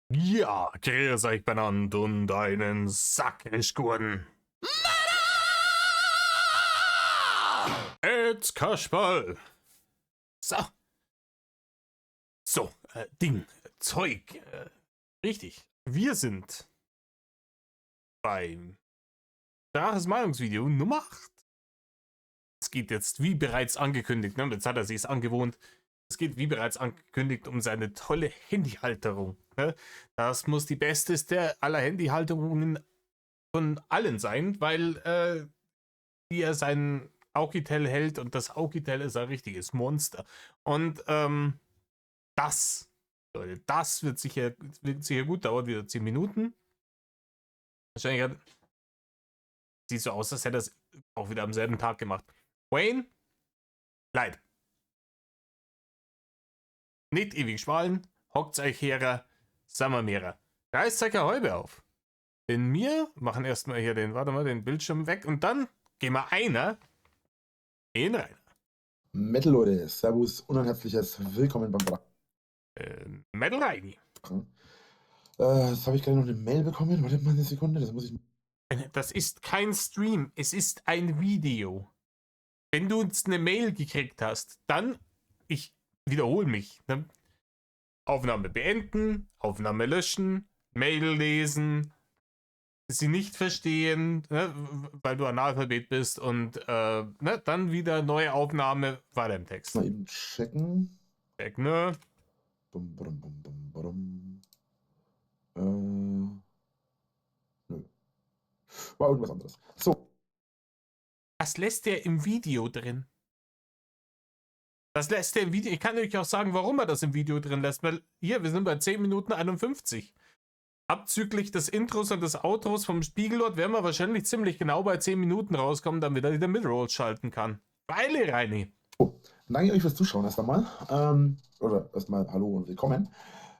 Ja, grüß euch benannt und einen Sackrischgurten. Jetzt Kasperl. So. So, Zeug. Richtig. Wir sind beim Draches Meinungsvideo Nummer 8. Es geht jetzt, wie bereits angekündigt, ne? Jetzt hat er sich's angewohnt. Es geht, wie bereits angekündigt, um seine tolle Handyhalterung. Ne? Das muss die besteste aller Handyhalterungen von allen sein, weil wie er sein Augitel hält und das Augitel ist ein richtiges Monster. Und das, Leute, das wird sicher gut, dauert wieder 10 Minuten. Wahrscheinlich sieht so aus, als hätte er es auch wieder am selben Tag gemacht. Wayne, Leid. Nicht ewig schwalen, hockt euch her, Sammermehrer. Reißt euch eine Häube auf. Denn wir machen erstmal hier den Bildschirm weg und dann gehen wir in rein. Metal Leute, Servus und ein herzliches Willkommen beim Metal Reini. Jetzt habe ich gerade noch eine Mail bekommen. Warte mal eine Sekunde, das muss ich. Das ist kein Stream, es ist ein Video. Wenn du uns eine Mail gekriegt hast, dann, ich wiederhole mich, ne? Aufnahme beenden, Aufnahme löschen, Mail lesen, sie nicht verstehen, ne, weil du Analphabet bist und ne, dann wieder neue Aufnahme, weiter im Text. Mal eben checken. Check, ne? Bum, bum, bum, bum, bum. Nö. War irgendwas anderes. So. Das lässt er im Video drin. Das lässt er im Video. Ich kann euch auch sagen, warum er das im Video drin lässt, weil hier, wir sind bei 10 Minuten 51. Abzüglich des Intros und des Outros vom Spiegelort werden wir wahrscheinlich ziemlich genau bei 10 Minuten rauskommen, damit er wieder Midrolls schalten kann. Weile, Reini. So, danke euch fürs Zuschauen erst einmal. Oder erstmal hallo und willkommen.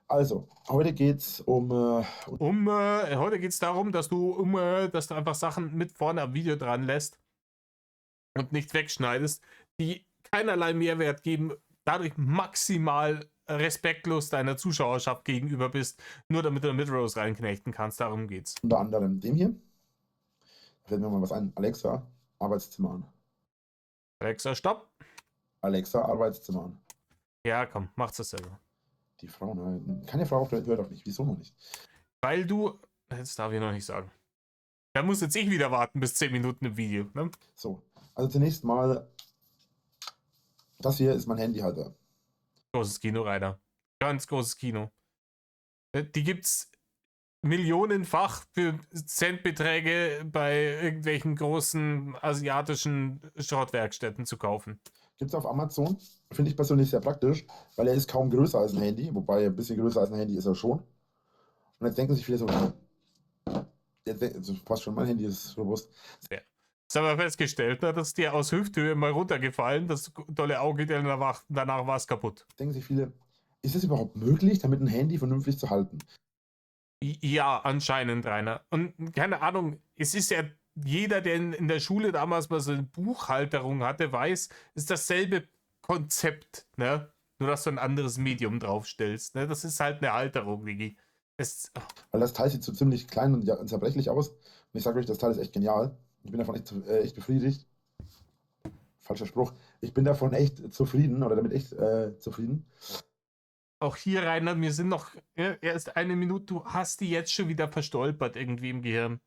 Also, heute geht es heute geht es darum, dass du einfach Sachen mit vorne am Video dran lässt und nicht wegschneidest, die keinerlei Mehrwert geben, dadurch maximal respektlos deiner Zuschauerschaft gegenüber bist, nur damit du Midrolls reinknechten kannst. Darum geht's. unter anderem dem hier. Da fällt mir mal was ein. Alexa, Arbeitszimmer an. Alexa, stopp. Alexa, Arbeitszimmer an. Ja, komm, mach's das selber. Die Frau, nein. Keine Frau hört auf mich. Wieso noch nicht? Weil du. Das darf ich noch nicht sagen. Da muss jetzt ich wieder warten bis 10 Minuten im Video. Ne? So, also zunächst mal, das hier ist mein Handyhalter. Großes Kino, Rainer. Ganz großes Kino. Die gibt's millionenfach für Centbeträge bei irgendwelchen großen asiatischen Schrottwerkstätten zu kaufen. Gibt es auf Amazon. Finde ich persönlich sehr praktisch, weil er ist kaum größer als ein Handy, wobei ein bisschen größer als ein Handy ist er schon. Und jetzt denken sich viele so, fast schon, mein Handy ist robust. Ja. Jetzt haben wir festgestellt, dass dir aus Hüfthöhe mal runtergefallen, das tolle Auge, danach war es kaputt. Denken sich viele, ist es überhaupt möglich, damit ein Handy vernünftig zu halten? Ja, anscheinend, Rainer. Und keine Ahnung, es ist ja jeder, der in der Schule damals mal so eine Buchhalterung hatte, weiß, ist dasselbe Konzept, ne? Nur, dass du ein anderes Medium draufstellst, ne? Das ist halt eine Halterung, Digi. Weil das Teil sieht so ziemlich klein und zerbrechlich aus. Und ich sage euch, das Teil ist echt genial. Ich bin davon echt befriedigt. Falscher Spruch. Ich bin davon echt zufrieden oder damit echt zufrieden. Auch hier, Rainer, wir sind noch erst eine Minute, du hast die jetzt schon wieder verstolpert irgendwie im Gehirn.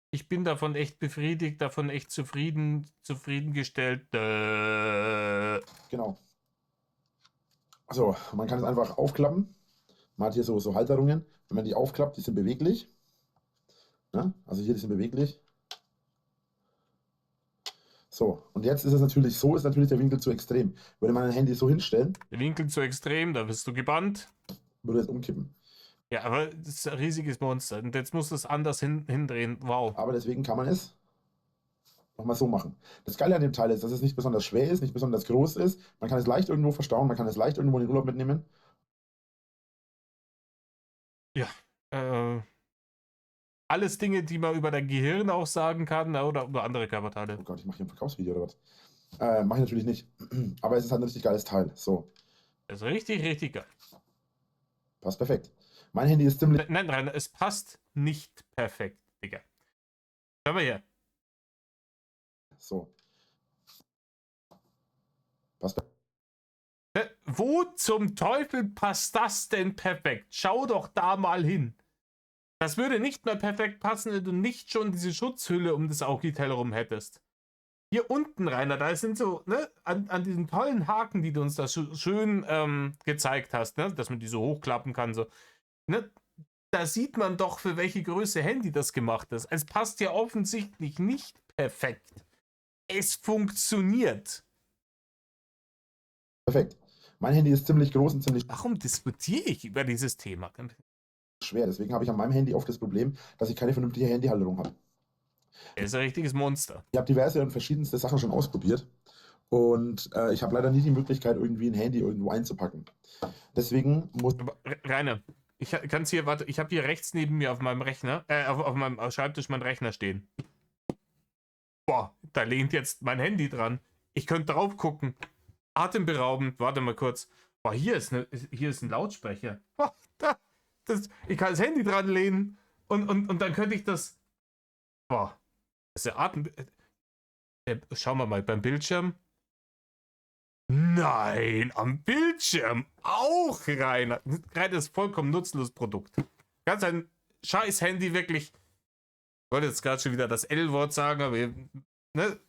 Ich bin davon echt befriedigt, davon echt zufriedengestellt. Genau. So, man kann es einfach aufklappen. Man hat hier so Halterungen. Wenn man die aufklappt, die sind beweglich. Ne? Also hier, die sind beweglich. So, und jetzt ist es natürlich so, ist natürlich der Winkel zu extrem. Würde man ein Handy so hinstellen, Der Winkel zu extrem, da bist du gebannt. würde es umkippen. Ja, aber das ist ein riesiges Monster. Und jetzt musst du es anders hindrehen. Wow. Aber deswegen kann man es nochmal so machen. Das Geile an dem Teil ist, dass es nicht besonders schwer ist, nicht besonders groß ist. Man kann es leicht irgendwo verstauen, man kann es leicht irgendwo in den Urlaub mitnehmen. Ja, alles Dinge, die man über dein Gehirn auch sagen kann, oder über andere Körperteile. Oh Gott, ich mache hier ein Verkaufsvideo oder was? Mache ich natürlich nicht. Aber es ist halt ein richtig geiles Teil. So. Das ist richtig, richtig geil. Passt perfekt. Mein Handy ist ziemlich. Nein, Rainer, es passt nicht perfekt, Digga. Schau mal her. So. Passt perfekt. Wo zum Teufel passt das denn perfekt? Schau doch da mal hin. Das würde nicht mehr perfekt passen, wenn du nicht schon diese Schutzhülle um das Augiteil rum hättest. Hier unten, Rainer, da sind so, ne, an diesen tollen Haken, die du uns da schön gezeigt hast, ne, dass man die so hochklappen kann, so, ne, da sieht man doch, für welche Größe Handy das gemacht ist. Es passt ja offensichtlich nicht perfekt. Es funktioniert. Perfekt. Mein Handy ist ziemlich groß und ziemlich Warum diskutiere ich über dieses Thema? schwer. Deswegen habe ich an meinem Handy oft das Problem, dass ich keine vernünftige Handyhalterung habe. Er ist ein richtiges Monster. Ich habe diverse und verschiedenste Sachen schon ausprobiert. Und ich habe leider nie die Möglichkeit, irgendwie ein Handy irgendwo einzupacken. Deswegen muss. Aber, Rainer, ich kann es hier, warte, ich habe hier rechts neben mir auf meinem Rechner, auf meinem Schreibtisch meinen Rechner stehen. Boah, da lehnt jetzt mein Handy dran. Ich könnte drauf gucken. Atemberaubend, warte mal kurz. Boah, hier ist ein Lautsprecher. Boah, ich kann das Handy dran lehnen und dann könnte ich das. Boah, das ist der Atem. Schauen wir mal beim Bildschirm. Nein, am Bildschirm auch, Rainer. Rainer ist vollkommen nutzloses Produkt. Ganz ein scheiß Handy, wirklich. Ich wollte jetzt gerade schon wieder das L-Wort sagen, aber ne,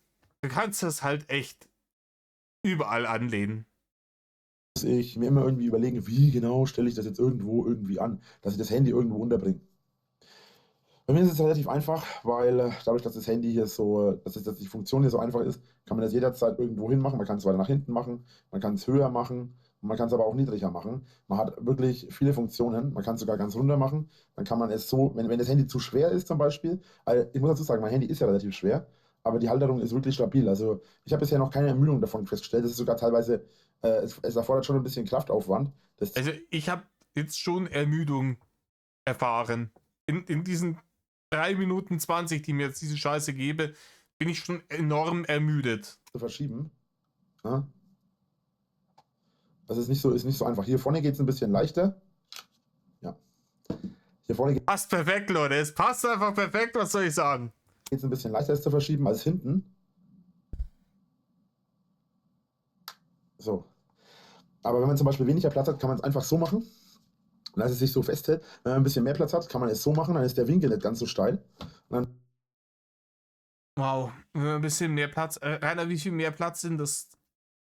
du kannst das halt echt überall anlehnen. Ich mir immer irgendwie überlegen, wie genau stelle ich das jetzt irgendwo irgendwie an, dass ich das Handy irgendwo unterbringe. Bei mir ist es relativ einfach, weil dadurch, dass das Handy hier so, dass die Funktion hier so einfach ist, kann man das jederzeit irgendwo hin machen. Man kann es weiter nach hinten machen, man kann es höher machen und man kann es aber auch niedriger machen. Man hat wirklich viele Funktionen. Man kann es sogar ganz runter machen. Dann kann man es so, wenn das Handy zu schwer ist zum Beispiel, ich muss dazu sagen, mein Handy ist ja relativ schwer, aber die Halterung ist wirklich stabil. Also ich habe bisher noch keine Ermüdung davon festgestellt. Das ist sogar teilweise, es erfordert schon ein bisschen Kraftaufwand. Also ich habe jetzt schon Ermüdung erfahren. In diesen 3 Minuten 20, die mir jetzt diese Scheiße gebe, bin ich schon enorm ermüdet. Zu verschieben. Ja? Das ist nicht so einfach. Hier vorne geht es ein bisschen leichter. Ja. Hier vorne geht Passt perfekt, Leute. Es passt einfach perfekt, was soll ich sagen? es ein bisschen leichter, es zu verschieben als hinten. So. Aber wenn man zum Beispiel weniger Platz hat, kann man es einfach so machen. Und dass es sich so festhält. Wenn man ein bisschen mehr Platz hat, kann man es so machen, dann ist der Winkel nicht ganz so steil. Und dann Wow, ein bisschen mehr Platz. Rainer, wie viel mehr Platz sind das?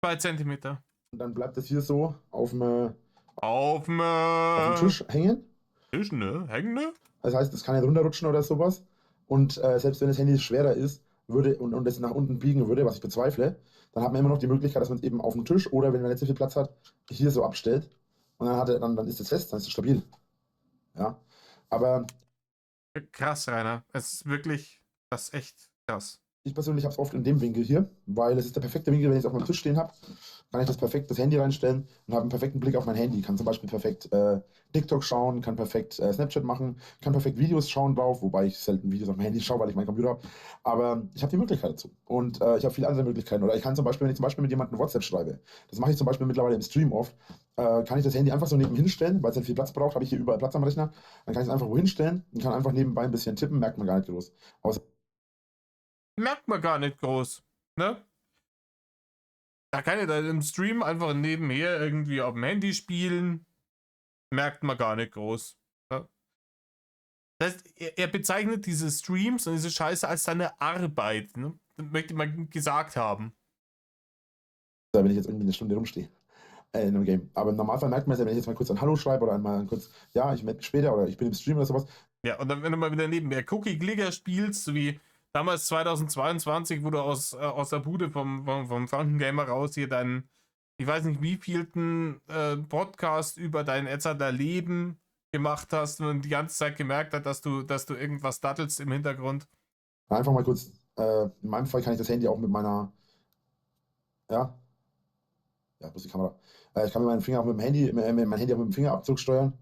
2 Zentimeter. Und dann bleibt es hier so auf dem Auf dem Tisch hängen. Tisch, ne? Hängen, ne? Das heißt, es kann nicht runterrutschen oder sowas. Und selbst wenn das Handy schwerer ist und es nach unten biegen würde, was ich bezweifle, dann hat man immer noch die Möglichkeit, dass man es eben auf dem Tisch oder wenn man nicht so viel Platz hat, hier so abstellt. Und dann ist es fest, dann ist es stabil. Ja. Aber Krass, Rainer. Es ist wirklich, das ist echt krass. ich persönlich habe es oft in dem Winkel hier, weil es ist der perfekte Winkel, wenn ich es auf meinem Tisch stehen habe, kann ich das Handy reinstellen und habe einen perfekten Blick auf mein Handy. Kann zum Beispiel perfekt TikTok schauen, kann perfekt Snapchat machen, kann perfekt Videos schauen drauf, wobei ich selten Videos auf meinem Handy schaue, weil ich meinen Computer habe. Aber ich habe die Möglichkeit dazu. Und ich habe viele andere Möglichkeiten. Oder ich kann zum Beispiel, wenn ich zum Beispiel mit jemandem WhatsApp schreibe, das mache ich zum Beispiel mittlerweile im Stream oft, kann ich das Handy einfach so nebenhin stellen, weil es halt viel Platz braucht, habe ich hier überall Platz am Rechner. Dann kann ich es einfach wohin stellen und kann einfach nebenbei ein bisschen tippen, merkt man gar nicht groß. Außer Merkt man gar nicht groß, ne? Da kann ich da im Stream einfach nebenher irgendwie auf dem Handy spielen. Merkt man gar nicht groß. Ne? Das heißt, er bezeichnet diese Streams und diese Scheiße als seine Arbeit. Ne? Das möchte ich mal gesagt haben. wenn ich jetzt irgendwie eine Stunde rumstehe. In einem Game. Aber im Normalfall merkt man es ja, wenn ich jetzt mal kurz ein Hallo schreibe oder einmal kurz, ja, ich melde mich später oder ich bin im Stream oder sowas. Ja, und dann, wenn du mal wieder nebenher Cookie Clicker spielst, so wie damals 2022, wo du aus der Bude vom Frankengamer raus hier deinen, ich weiß nicht wievielten Podcast über dein Edzarder Leben gemacht hast und die ganze Zeit gemerkt hast, dass du irgendwas dattelst im Hintergrund. Einfach mal kurz, in meinem Fall kann ich das Handy auch mit meiner, ja, bloß die Kamera. Ich kann mit meinem Finger auch mit dem Handy, mein Handy auch mit dem Fingerabdruck steuern.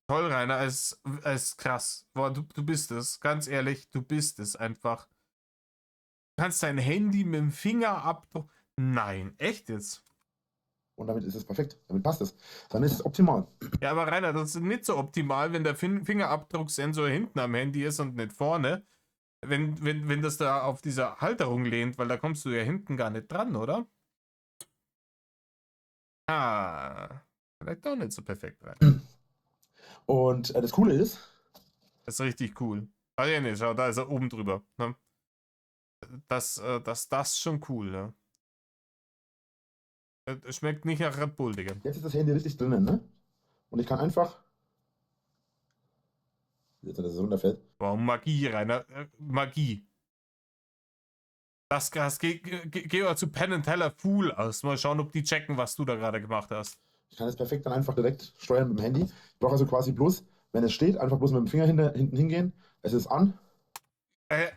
Toll, Rainer, als krass. Boah, du bist es. Ganz ehrlich, du bist es einfach. Du kannst dein Handy mit dem Finger ab. Nein, echt jetzt? Und damit ist es perfekt. Damit passt es. Dann ist es optimal. Ja, aber Rainer, das ist nicht so optimal, wenn der Fingerabdrucksensor hinten am Handy ist und nicht vorne. Wenn das da auf dieser Halterung lehnt, weil da kommst du ja hinten gar nicht dran, oder? Ah, vielleicht doch nicht so perfekt rein. Und das Coole ist, Das ist richtig cool. Ah ja, nee, schau, da ist er oben drüber. Ne? Das ist schon cool, ne? Es schmeckt nicht nach Red Bull, Digga. jetzt ist das Handy richtig drinnen, ne? Und ich kann einfach, jetzt, dass es runterfällt. Wow, Magie, Rainer. Magie. Geh mal zu Penn Teller Fool aus. Mal schauen, ob die checken, was du da gerade gemacht hast. Ich kann es perfekt dann einfach direkt steuern mit dem Handy. Ich brauche also quasi bloß, wenn es steht, einfach bloß mit dem Finger hinten hingehen. Es ist an.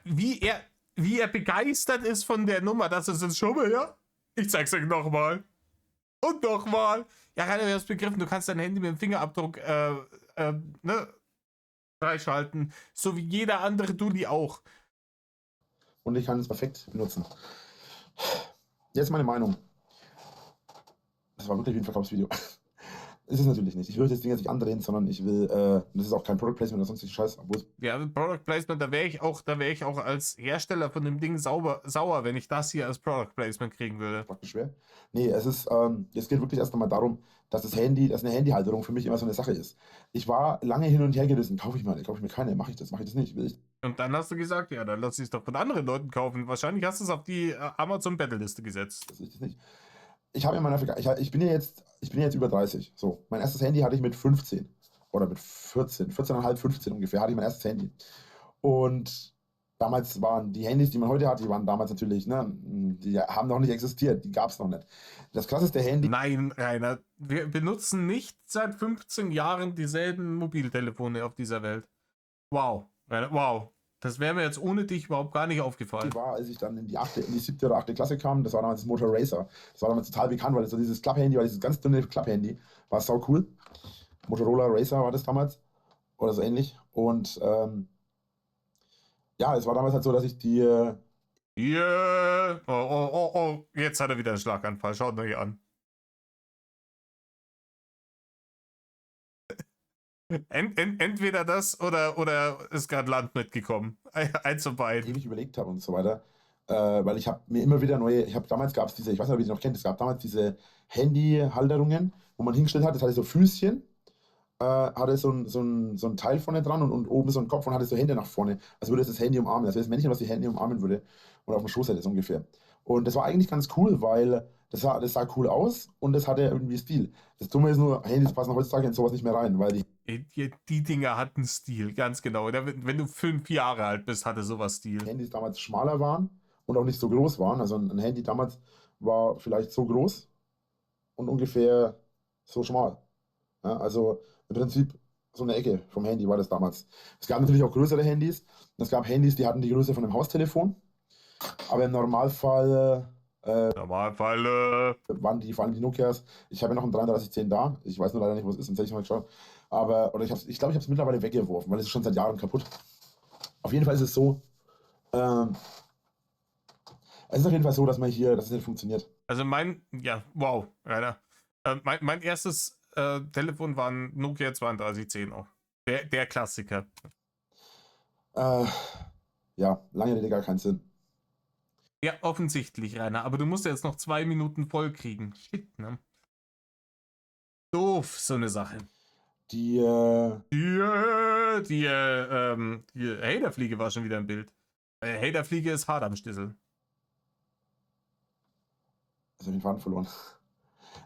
Wie er begeistert ist von der Nummer, das ist jetzt schon mal, ja? Ich zeig's euch nochmal. Und nochmal. Ja, Rainer, wir haben es begriffen, du kannst dein Handy mit dem Fingerabdruck ne, freischalten. So wie jeder andere Dulli auch. Und ich kann es perfekt benutzen. Jetzt meine Meinung. Das war wirklich wie ein Verkaufsvideo. Ist es natürlich nicht. Ich will das Ding jetzt nicht andrehen, sondern ich will, das ist auch kein Product Placement oder sonstigen Scheiß, obwohl es Ja, Product Placement, da wäre ich auch als Hersteller von dem Ding sauer, wenn ich das hier als Product Placement kriegen würde. praktisch schwer. Nee, es geht wirklich erst einmal darum, dass eine Handyhalterung für mich immer so eine Sache ist. Ich war lange hin und her gerissen. Kaufe ich mir keine? Mache ich das nicht? Will ich Und dann hast du gesagt, ja, dann lass ich es doch von anderen Leuten kaufen. Wahrscheinlich hast du es auf die Amazon Battle-Liste gesetzt. das nicht? Ich habe in meiner ich bin ja jetzt über 30. So, mein erstes Handy hatte ich mit 15 oder mit 14,5, 15 ungefähr, hatte ich mein erstes Handy. Und damals waren die Handys, die man heute hat, die waren damals natürlich, ne, die haben noch nicht existiert, die gab es noch nicht. Das krasseste Handy, Nein, Rainer, wir benutzen nicht seit 15 Jahren dieselben Mobiltelefone auf dieser Welt. Wow, Rainer, wow. Das wäre mir jetzt ohne dich überhaupt gar nicht aufgefallen. war, als ich dann in die 7. oder 8. Klasse kam, das war damals das Motor Racer. Das war damals total bekannt, weil das so dieses Klapp-Handy war, dieses ganz dünne Klapp-Handy, war sau cool. Motorola Racer war das damals oder so ähnlich. Und ja, es war damals halt so, dass ich die Yeah. Oh. Jetzt hat er wieder einen Schlaganfall. Schaut euch an. Entweder das oder ist gerade Land mitgekommen. Eins von beiden. ewig überlegt habe und so weiter. Weil ich habe mir immer wieder damals gab es diese, ich weiß nicht, ob ihr die noch kennt, es gab damals diese Handyhalterungen, wo man hingestellt hat, das hatte so Füßchen, hatte so ein Teil vorne dran und oben so ein Kopf und hatte so Hände nach vorne, als würde es das Handy umarmen, als wäre das Männchen, was die Hände umarmen würde und auf dem Schoß hätte, so ungefähr. Und das war eigentlich ganz cool, weil das sah cool aus und das hatte irgendwie Stil. Das Dumme ist nur, Handys passen heutzutage in sowas nicht mehr rein, weil Die Dinger hatten Stil, ganz genau. Wenn du 5 Jahre alt bist, hatte sowas Stil. Handys damals schmaler waren und auch nicht so groß waren. Also ein Handy damals war vielleicht so groß und ungefähr so schmal. Ja, also im Prinzip so eine Ecke vom Handy war das damals. Es gab natürlich auch größere Handys. Es gab Handys, die hatten die Größe von einem Haustelefon. Aber im Normalfall waren die, vor allem die Nokias. Ich habe ja noch einen 3310 da. Ich weiß nur leider nicht, wo es ist, sonst hätte ich mal geschaut. Aber, oder ich glaube, ich habe es mittlerweile weggeworfen, weil es ist schon seit Jahren kaputt. Auf jeden Fall ist es so, ähm, es ist auf jeden Fall so, dass es nicht funktioniert. Also wow, Rainer. Mein erstes Telefon war ein Nokia 3210 auch. Der Klassiker. Ja, lange Rede, gar keinen Sinn. Ja, offensichtlich, Rainer. Aber du musst ja jetzt noch 2 Minuten voll kriegen. Shit, ne? Doof, so eine Sache. Die, Die Haterfliege war schon wieder im Bild. Haterfliege ist hart am Stissel. ich habe den Faden verloren.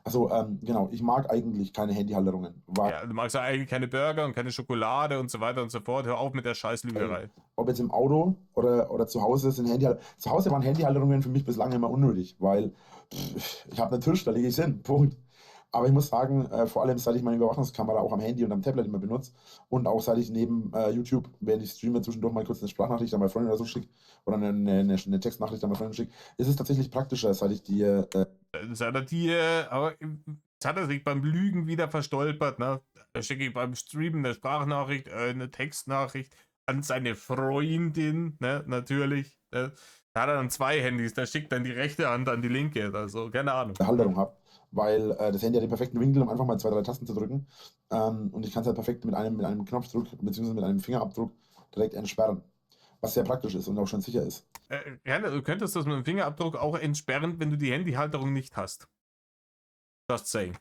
Also, genau, ich mag eigentlich keine Handyhalterungen. Ja, du magst ja eigentlich keine Burger und keine Schokolade und so weiter und so fort. Hör auf mit der Scheißlügerei. Ob jetzt im Auto oder zu Hause sind Handyhalterungen. Zu Hause waren Handyhalterungen für mich bislang immer unnötig, weil ich habe einen Tisch, da lege ich es hin. Punkt. Aber ich muss sagen, vor allem seit ich meine Überwachungskamera auch am Handy und am Tablet immer benutze und auch seit ich neben YouTube, während ich streame, zwischendurch mal kurz eine Sprachnachricht an meine Freundin oder so schicke oder eine Textnachricht an meine Freundin schicke, ist es tatsächlich praktischer, seit ich die. Aber jetzt hat er sich beim Lügen wieder verstolpert, ne? Da schicke ich beim Streamen eine Sprachnachricht, eine Textnachricht an seine Freundin, ne? Natürlich. Ne? Da hat er dann 2 Handys, da schickt dann die rechte Hand an die linke, also keine Ahnung. Halterung habe. weil das Handy hat den perfekten Winkel, um einfach mal 2, 3 Tasten zu drücken. Und ich kann es halt perfekt mit einem Knopfdruck bzw. mit einem Fingerabdruck direkt entsperren. Was sehr praktisch ist und auch schon sicher ist. Gerne, du könntest das mit dem Fingerabdruck auch entsperren, wenn du die Handyhalterung nicht hast. Just saying.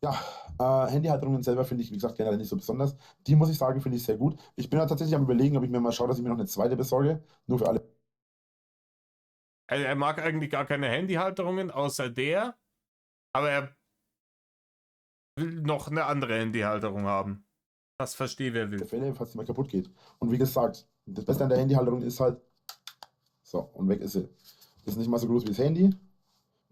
Ja, Handyhalterungen selber finde ich, wie gesagt, generell nicht so besonders. Die muss ich sagen, finde ich sehr gut. Ich bin ja tatsächlich am Überlegen, ob ich mir mal schaue, dass ich mir noch eine zweite besorge. Nur für alle. Er mag eigentlich gar keine Handyhalterungen, außer der. Aber er will noch eine andere Handyhalterung haben. Das verstehe wer will. Fälle, falls die mal kaputt geht. Und wie gesagt, das Beste an der Handyhalterung ist halt, so, und weg ist sie. Das ist nicht mal so groß wie das Handy.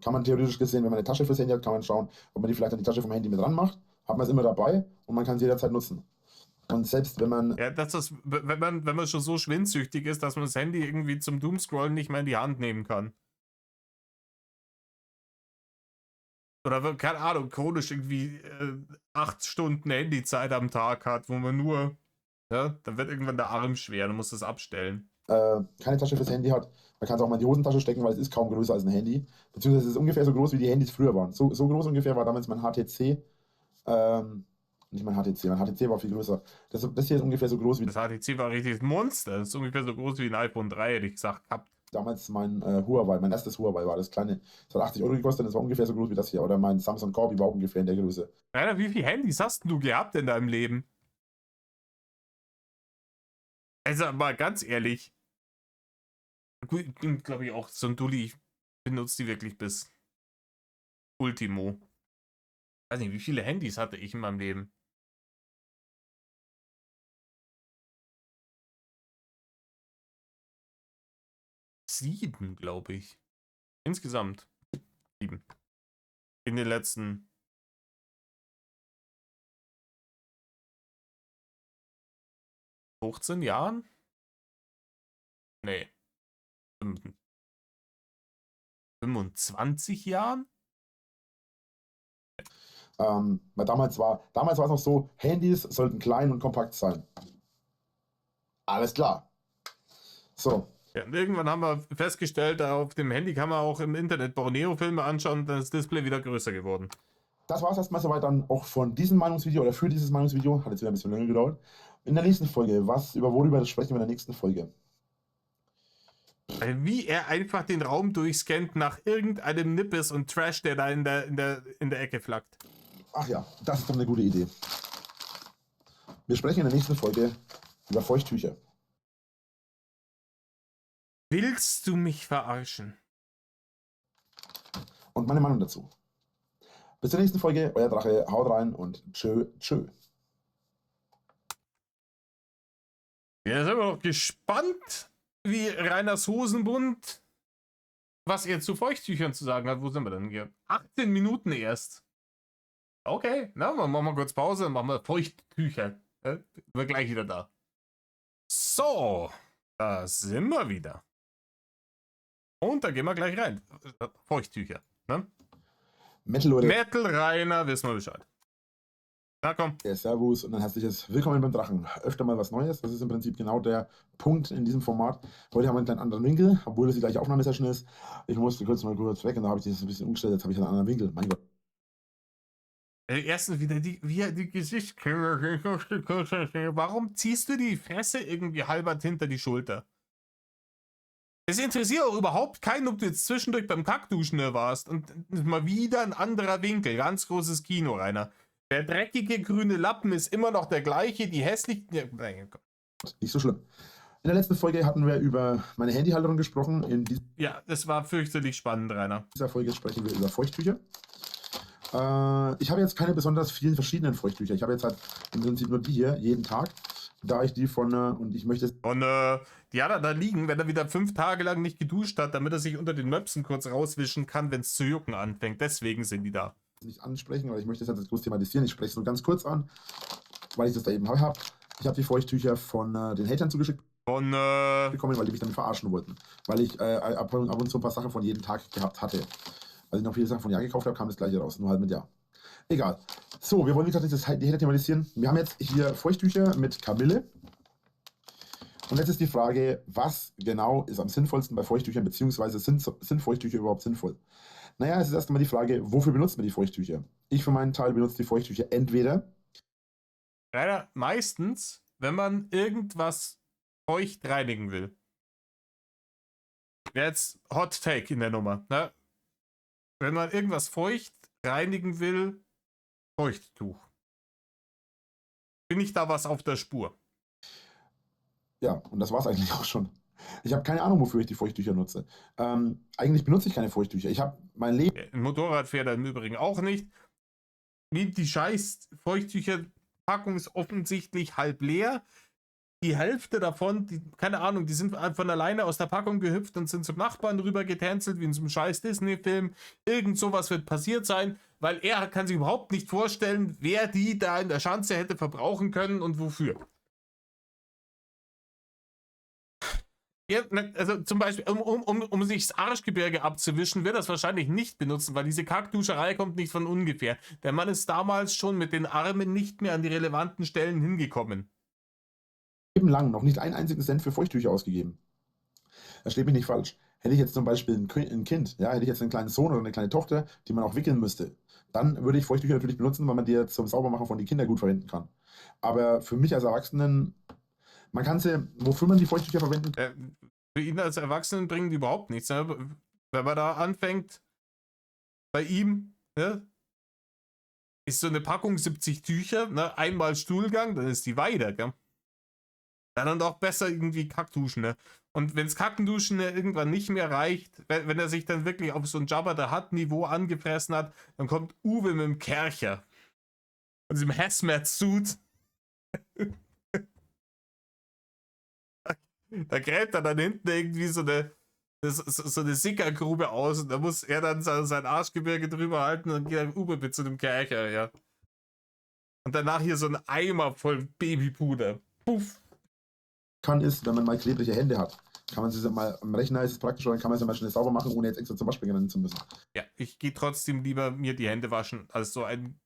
Kann man theoretisch gesehen, wenn man eine Tasche fürs Handy hat, kann man schauen, ob man die vielleicht an die Tasche vom Handy mit dran macht. Hat man es immer dabei und man kann es jederzeit nutzen. Und selbst wenn man. Ja, das ist, wenn man schon so schwindsüchtig ist, dass man das Handy irgendwie zum Doomscrollen nicht mehr in die Hand nehmen kann. Oder, keine Ahnung, chronisch irgendwie 8 Stunden Handyzeit am Tag hat, wo man nur, ja, dann wird irgendwann der Arm schwer, dann muss das abstellen. Keine Tasche fürs Handy hat, man kann es auch mal in die Hosentasche stecken, weil es ist kaum größer als ein Handy. Beziehungsweise es ist ungefähr so groß, wie die Handys früher waren. So groß ungefähr war damals mein HTC. Nicht mein HTC war viel größer. Das hier ist ungefähr so groß wie Das HTC war ein richtiges Monster. Das ist ungefähr so groß wie ein iPhone 3, hätte ich gesagt. damals mein Huawei, mein erstes Huawei war das kleine. Das hat 80 Euro gekostet, das war ungefähr so groß wie das hier. Oder mein Samsung Corby war auch ungefähr in der Größe. Rainer, wie viele Handys hast du gehabt in deinem Leben? Also mal ganz ehrlich. Gut, ich bin, glaube ich, auch so ein Dulli. Ich benutze die wirklich bis Ultimo. Weiß nicht, wie viele Handys hatte ich in meinem Leben? 7, glaube ich. Insgesamt 7. In den letzten 15 Jahren? Nee. 25 Jahren? Weil damals war es noch so, Handys sollten klein und kompakt sein. Alles klar. So. Ja, und irgendwann haben wir festgestellt, auf dem Handy kann man auch im Internet Borneo-Filme anschauen, dann ist das Display wieder größer geworden. Das war es erstmal soweit dann auch von diesem Meinungsvideo oder für dieses Meinungsvideo. Hat jetzt wieder ein bisschen länger gedauert. In der nächsten Folge, worüber sprechen wir in der nächsten Folge? Wie er einfach den Raum durchscannt nach irgendeinem Nippes und Trash, der da in der Ecke flackt. Ach ja, das ist doch eine gute Idee. Wir sprechen in der nächsten Folge über Feuchttücher. Willst du mich verarschen? Und meine Meinung dazu. Bis zur nächsten Folge, euer Drache, haut rein und tschö, tschö. Wir sind immer noch gespannt, wie Reiners Hosenbund, was er zu Feuchttüchern zu sagen hat. Wo sind wir denn hier? 18 Minuten erst. Okay, na, machen wir kurz Pause, dann machen wir Feuchttücher. Wir gleich wieder da. So, da sind wir wieder. Und da gehen wir gleich rein. Feuchttücher, ne? Metal, Leute. Metal Rainer, wissen wir Bescheid. Na komm. Ja, Servus und ein herzliches Willkommen beim Drachen. Öfter mal was Neues. Das ist im Prinzip genau der Punkt in diesem Format. Heute haben wir einen kleinen anderen Winkel, obwohl das die gleiche Aufnahmesession ist. Ich musste kurz weg und da habe ich das ein bisschen umgestellt. Jetzt habe ich einen anderen Winkel. Mein Gott. Erstens wieder die Gesichtskrämer. Warum ziehst du die Fresse irgendwie halbert hinter die Schulter? Es interessiert auch überhaupt keinen, ob du jetzt zwischendurch beim Kackduschen warst. Und mal wieder ein anderer Winkel. Ganz großes Kino, Rainer. Der dreckige grüne Lappen ist immer noch der gleiche. Die hässlichen... Nicht so schlimm. In der letzten Folge hatten wir über meine Handyhalterung gesprochen. Ja, das war fürchterlich spannend, Rainer. In dieser Folge sprechen wir über Feuchttücher. Ich habe jetzt keine besonders vielen verschiedenen Feuchttücher. Ich habe jetzt halt im Prinzip nur die hier, jeden Tag. Da ich die und ich möchte... Und die hat er da liegen, wenn er wieder 5 Tage lang nicht geduscht hat, damit er sich unter den Möpsen kurz rauswischen kann, wenn es zu jucken anfängt. Deswegen sind die da. Nicht ansprechen, weil ich möchte das jetzt groß thematisieren. Ich spreche es nur ganz kurz an, weil ich das da eben habe. Ich habe die Feuchttücher von den Hatern zugeschickt bekommen, weil die mich damit verarschen wollten. Weil ich ab und zu ein paar Sachen von jedem Tag gehabt hatte. Als ich noch viele Sachen von Jahr gekauft habe, kam das gleiche raus, nur halt mit Jahr. Egal. So, wir wollen, wie gesagt, die Hater thematisieren. Wir haben jetzt hier Feuchttücher mit Kamille. Und jetzt ist die Frage, was genau ist am sinnvollsten bei Feuchttüchern, beziehungsweise sind Feuchttücher überhaupt sinnvoll? Naja, es ist erst einmal die Frage, wofür benutzt man die Feuchttücher? Ich für meinen Teil benutze die Feuchttücher entweder, Leider meistens, wenn man irgendwas feucht reinigen will. Wäre jetzt Hot Take in der Nummer. Ne? Wenn man irgendwas feucht reinigen will, Feuchttuch. Bin ich da was auf der Spur? ja, und das war es eigentlich auch schon. Ich habe keine Ahnung, wofür ich die Feuchttücher nutze. Eigentlich benutze ich keine Feuchttücher. Ich habe mein Leben. Ein Motorrad fährt im Übrigen auch nicht. Die scheiß Feuchttücher-Packung ist offensichtlich halb leer. Die Hälfte davon, keine Ahnung, die sind von alleine aus der Packung gehüpft und sind zum Nachbarn rüber getänzelt, wie in so einem scheiß Disney-Film. Irgend sowas wird passiert sein, weil er kann sich überhaupt nicht vorstellen, wer die da in der Schanze hätte verbrauchen können und wofür. Ja, also zum Beispiel, um sich das Arschgebirge abzuwischen, wird das wahrscheinlich nicht benutzen, weil diese Kackduscherei kommt nicht von ungefähr. Der Mann ist damals schon mit den Armen nicht mehr an die relevanten Stellen hingekommen. Leben lang noch nicht einen einzigen Cent für Feuchttücher ausgegeben. Versteht mich nicht falsch. Hätte ich jetzt zum Beispiel ein Kind, ja, hätte ich jetzt einen kleinen Sohn oder eine kleine Tochter, die man auch wickeln müsste, dann würde ich Feuchttücher natürlich benutzen, weil man die jetzt zum Saubermachen von den Kindern gut verwenden kann. Aber für mich als Erwachsenen, man kann sie, wofür man die Feuchttücher verwenden kann. Für ihn als Erwachsenen bringen die überhaupt nichts. Ne? Wenn man da anfängt, bei ihm, ne? Ist so eine Packung 70 Tücher, ne? Einmal Stuhlgang, dann ist die weiter, gell? Dann doch besser irgendwie Kackduschen, ne? Und wenn es Kackenduschen irgendwann nicht mehr reicht, wenn er sich dann wirklich auf so ein Jabba the Hutt-Niveau angefressen hat, dann kommt Uwe mit dem Kercher. Und diesem Hazmat-Suit. Da gräbt er dann hinten irgendwie so eine Sickergrube aus und da muss er dann sein Arschgebirge drüber halten und dann geht er Uwe mit zu dem Kercher, ja. Und danach hier so ein Eimer voll Babypuder. Puff. Kann ist, wenn man mal klebliche Hände hat. Kann man sie mal am Rechner, ist es praktisch, dann kann man sie mal schnell sauber machen, ohne jetzt extra zum Waschbecken rennen zu müssen. Ja, ich gehe trotzdem lieber mir die Hände waschen, als so ein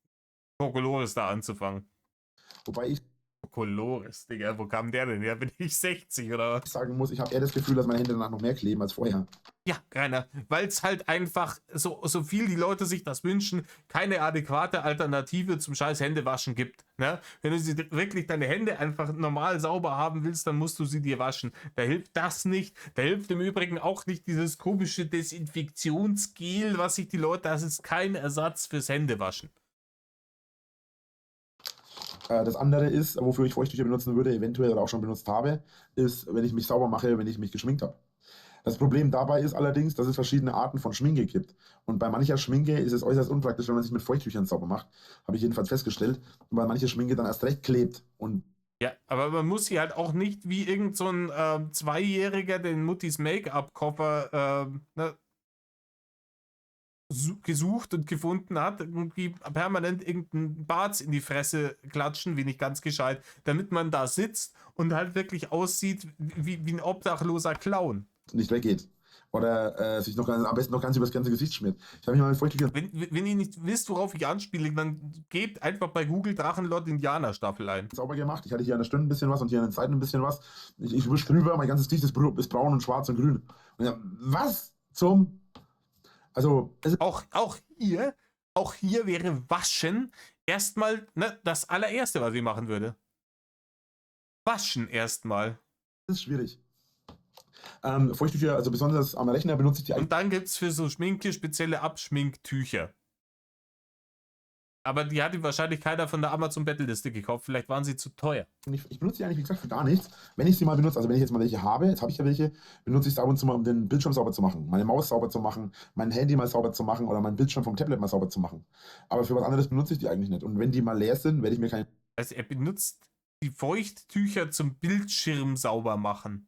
Kokolores da anzufangen. Wobei ich Kokolores, Digga, wo kam der denn her? Bin ich 60 oder was? sagen muss, ich habe eher das Gefühl, dass meine Hände danach noch mehr kleben als vorher. Ja, Rainer, weil es halt einfach so viel die Leute sich das wünschen, keine adäquate Alternative zum scheiß Händewaschen gibt. Ne? Wenn du wirklich deine Hände einfach normal sauber haben willst, dann musst du sie dir waschen. Da hilft das nicht. Da hilft im Übrigen auch nicht dieses komische Desinfektionsgel, was sich die Leute, das ist kein Ersatz fürs Händewaschen. Das andere ist, wofür ich Feuchttücher benutzen würde, eventuell oder auch schon benutzt habe, ist, wenn ich mich sauber mache, wenn ich mich geschminkt habe. Das Problem dabei ist allerdings, dass es verschiedene Arten von Schminke gibt. Und bei mancher Schminke ist es äußerst unpraktisch, wenn man sich mit Feuchttüchern sauber macht. Habe ich jedenfalls festgestellt. Und weil manche Schminke dann erst recht klebt. Und Ja, aber man muss sie halt auch nicht wie irgend so ein Zweijähriger den Muttis Make-up-Koffer ne, gesucht und gefunden hat, irgendwie permanent irgendeinen Bart in die Fresse klatschen, wie nicht ganz gescheit, damit man da sitzt und halt wirklich aussieht wie ein obdachloser Clown. nicht weggeht. Oder sich am besten noch ganz übers ganze Gesicht schmiert. Ich habe mich mal mit Feuchttüchern. Wenn ihr nicht wisst, worauf ich anspiele, dann gebt einfach bei Google Drachenlord Indianer Staffel ein. Sauber gemacht. Ich hatte hier an der Stirn ein bisschen was und hier an den Seiten ein bisschen was. Ich wische drüber, mein ganzes Gesicht ist braun und schwarz und grün. Und ja, was zum. Also, Auch hier wäre Waschen erstmal das allererste, was ich machen würde. Waschen erstmal. es ist schwierig. Feuchttücher, also besonders am Rechner benutze ich die Und dann gibt es für so Schminke spezielle Abschminktücher. Aber die hat ihm wahrscheinlich keiner von der Amazon-Bettelliste gekauft. Vielleicht waren sie zu teuer. Ich benutze die eigentlich, wie gesagt, für gar nichts. Wenn ich sie mal benutze, also wenn ich jetzt mal welche habe, jetzt habe ich ja welche, benutze ich es ab und zu mal, um den Bildschirm sauber zu machen, meine Maus sauber zu machen, mein Handy mal sauber zu machen oder meinen Bildschirm vom Tablet mal sauber zu machen. Aber für was anderes benutze ich die eigentlich nicht. Und wenn die mal leer sind, werde ich mir keine. Also er benutzt die Feuchttücher zum Bildschirm sauber machen.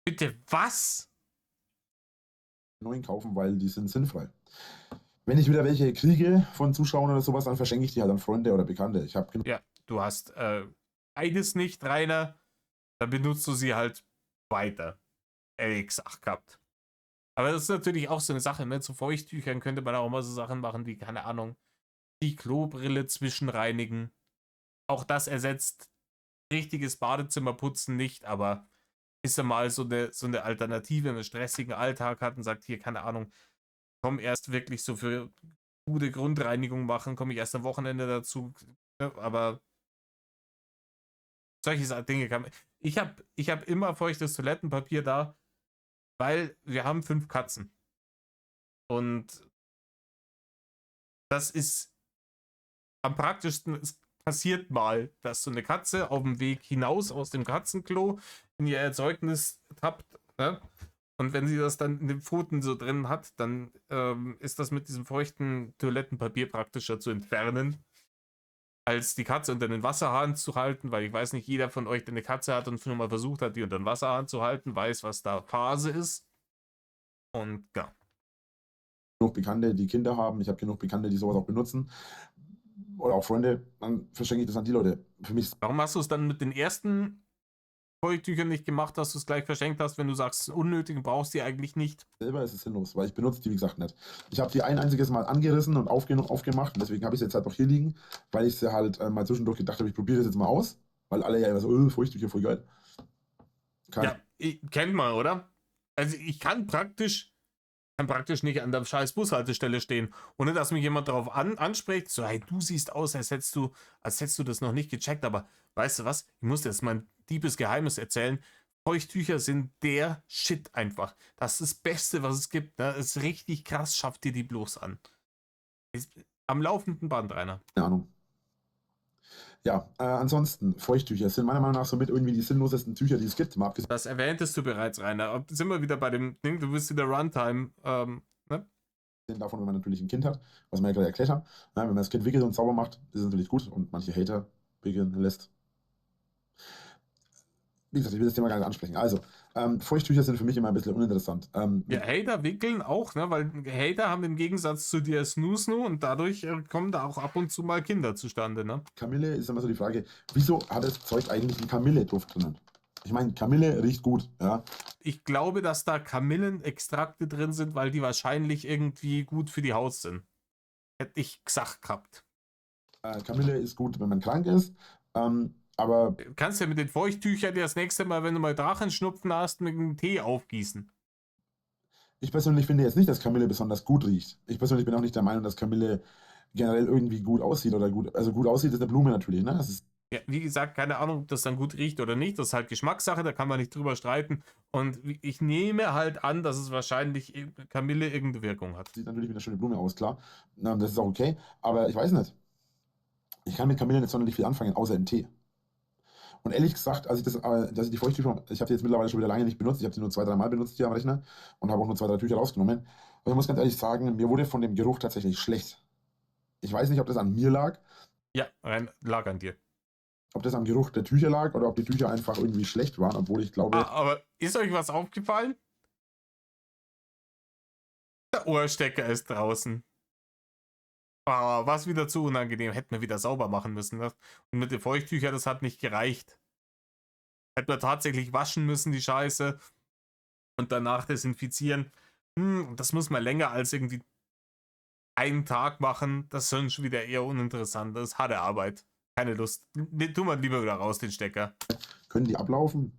Bitte was? Neuen kaufen, weil die sind sinnfrei. Wenn ich wieder welche kriege von Zuschauern oder sowas, dann verschenke ich die halt an Freunde oder Bekannte. Ich habe Ja, du hast beides nicht, Rainer. Dann benutzt du sie halt weiter. Ehrlich gesagt gehabt. Aber das ist natürlich auch so eine Sache. Mit so Feuchttüchern könnte man auch immer so Sachen machen, wie, keine Ahnung, die Klobrille zwischenreinigen. Auch das ersetzt richtiges Badezimmerputzen nicht, aber bis er mal so eine Alternative in einem stressigen Alltag hat und sagt, hier, keine Ahnung, komm erst wirklich so für gute Grundreinigung machen, komme ich erst am Wochenende dazu. Ja, aber solche Dinge kann man. Ich hab immer feuchtes Toilettenpapier da, weil wir haben 5 Katzen. Und das ist am praktischsten. Es passiert mal, dass so eine Katze auf dem Weg hinaus aus dem Katzenklo in ihr Erzeugnis tappt. Ne? Und wenn sie das dann in den Pfoten so drin hat, dann ist das mit diesem feuchten Toilettenpapier praktischer zu entfernen, als die Katze unter den Wasserhahn zu halten, weil ich weiß nicht, jeder von euch, der eine Katze hat und schon mal versucht hat, die unter den Wasserhahn zu halten, weiß, was da Phase ist. Und ja. Genug Bekannte, die Kinder haben. Ich habe genug Bekannte, die sowas auch benutzen. Oder auch Freunde. Dann verschenke ich das an die Leute. Für mich Warum hast du es dann mit den ersten Feuchttüchern nicht gemacht, dass du es gleich verschenkt hast, wenn du sagst, unnötig und brauchst die eigentlich nicht? selber ist es sinnlos, weil ich benutze die, wie gesagt, nicht. Ich habe die ein einziges Mal angerissen und aufgemacht. Und deswegen habe ich sie jetzt halt noch hier liegen, weil ich sie halt mal zwischendurch gedacht habe, ich probiere das jetzt mal aus. Weil alle ja immer so, Feuchttücher, voll geil. Ja, kennt man, oder? Also ich kann praktisch nicht an der scheiß Bushaltestelle stehen, ohne dass mich jemand darauf anspricht, so, hey, du siehst aus, als hättest du das noch nicht gecheckt, aber weißt du was, ich muss dir jetzt mein liebes Geheimnis erzählen, Feuchttücher sind der Shit einfach. Das ist das Beste, was es gibt, ne? Das ist richtig krass, schafft dir die bloß an. Ist am laufenden Band, Rainer. Keine Ahnung. Ja, ansonsten, Feuchttücher sind meiner Meinung nach somit irgendwie die sinnlosesten Tücher, die es gibt. Mal abgesehen Das erwähntest du bereits, Rainer. Sind wir wieder bei dem Ding, du bist in der Runtime, ne? davon, wenn man natürlich ein Kind hat, was wir ja gerade erklärt haben. Wenn man das Kind wickelt und sauber macht, ist es natürlich gut und manche Hater wickeln lässt. Wie gesagt, ich will das Thema gar nicht ansprechen. Also, Feuchttücher sind für mich immer ein bisschen uninteressant. Ja, Hater wickeln auch, ne? Weil Hater haben im Gegensatz zu dir Snoo und dadurch kommen da auch ab und zu mal Kinder zustande, ne? Kamille ist immer so die Frage, wieso hat das Zeug eigentlich einen Kamille-Duft drinnen? Ich meine, Kamille riecht gut, ja. Ich glaube, dass da Kamillenextrakte drin sind, weil die wahrscheinlich irgendwie gut für die Haut sind. Hätte ich gesagt gehabt. Kamille ist gut, wenn man krank ist, aber Du kannst ja mit den Feuchttüchern dir das nächste Mal, wenn du mal Drachenschnupfen hast, mit einem Tee aufgießen. ich persönlich finde jetzt nicht, dass Kamille besonders gut riecht. Ich persönlich bin auch nicht der Meinung, dass Kamille generell irgendwie gut aussieht oder gut, also gut aussieht ist eine Blume natürlich, ne? Das ist Ja, wie gesagt, keine Ahnung, ob das dann gut riecht oder nicht. Das ist halt Geschmackssache, da kann man nicht drüber streiten. Und ich nehme halt an, dass es wahrscheinlich Kamille irgendeine Wirkung hat. sieht natürlich wie eine schöne Blume aus, klar. Das ist auch okay, aber ich weiß nicht. Ich kann mit Kamille nicht sonderlich viel anfangen, außer im Tee. Und ehrlich gesagt, dass ich die Feuchttücher, ich habe die jetzt mittlerweile schon wieder lange nicht benutzt, ich habe sie nur 2, 3 Mal benutzt hier am Rechner und habe auch nur 2, 3 Tücher rausgenommen. Aber ich muss ganz ehrlich sagen, mir wurde von dem Geruch tatsächlich schlecht. Ich weiß nicht, ob das an mir lag, Ja, lag an dir. ob das am Geruch der Tücher lag oder ob die Tücher einfach irgendwie schlecht waren, obwohl ich glaube, Aber ist euch was aufgefallen? Der Ohrstecker ist draußen. Was wieder zu unangenehm. Hätten wir wieder sauber machen müssen. Ne? Und mit den Feuchttüchern, das hat nicht gereicht. Hätten wir tatsächlich waschen müssen, die Scheiße. Und danach desinfizieren. Das muss man länger als irgendwie einen Tag machen. Das ist schon wieder eher uninteressant. Das ist harte Arbeit. Keine Lust. Tu mal lieber wieder raus, den Stecker. können die ablaufen?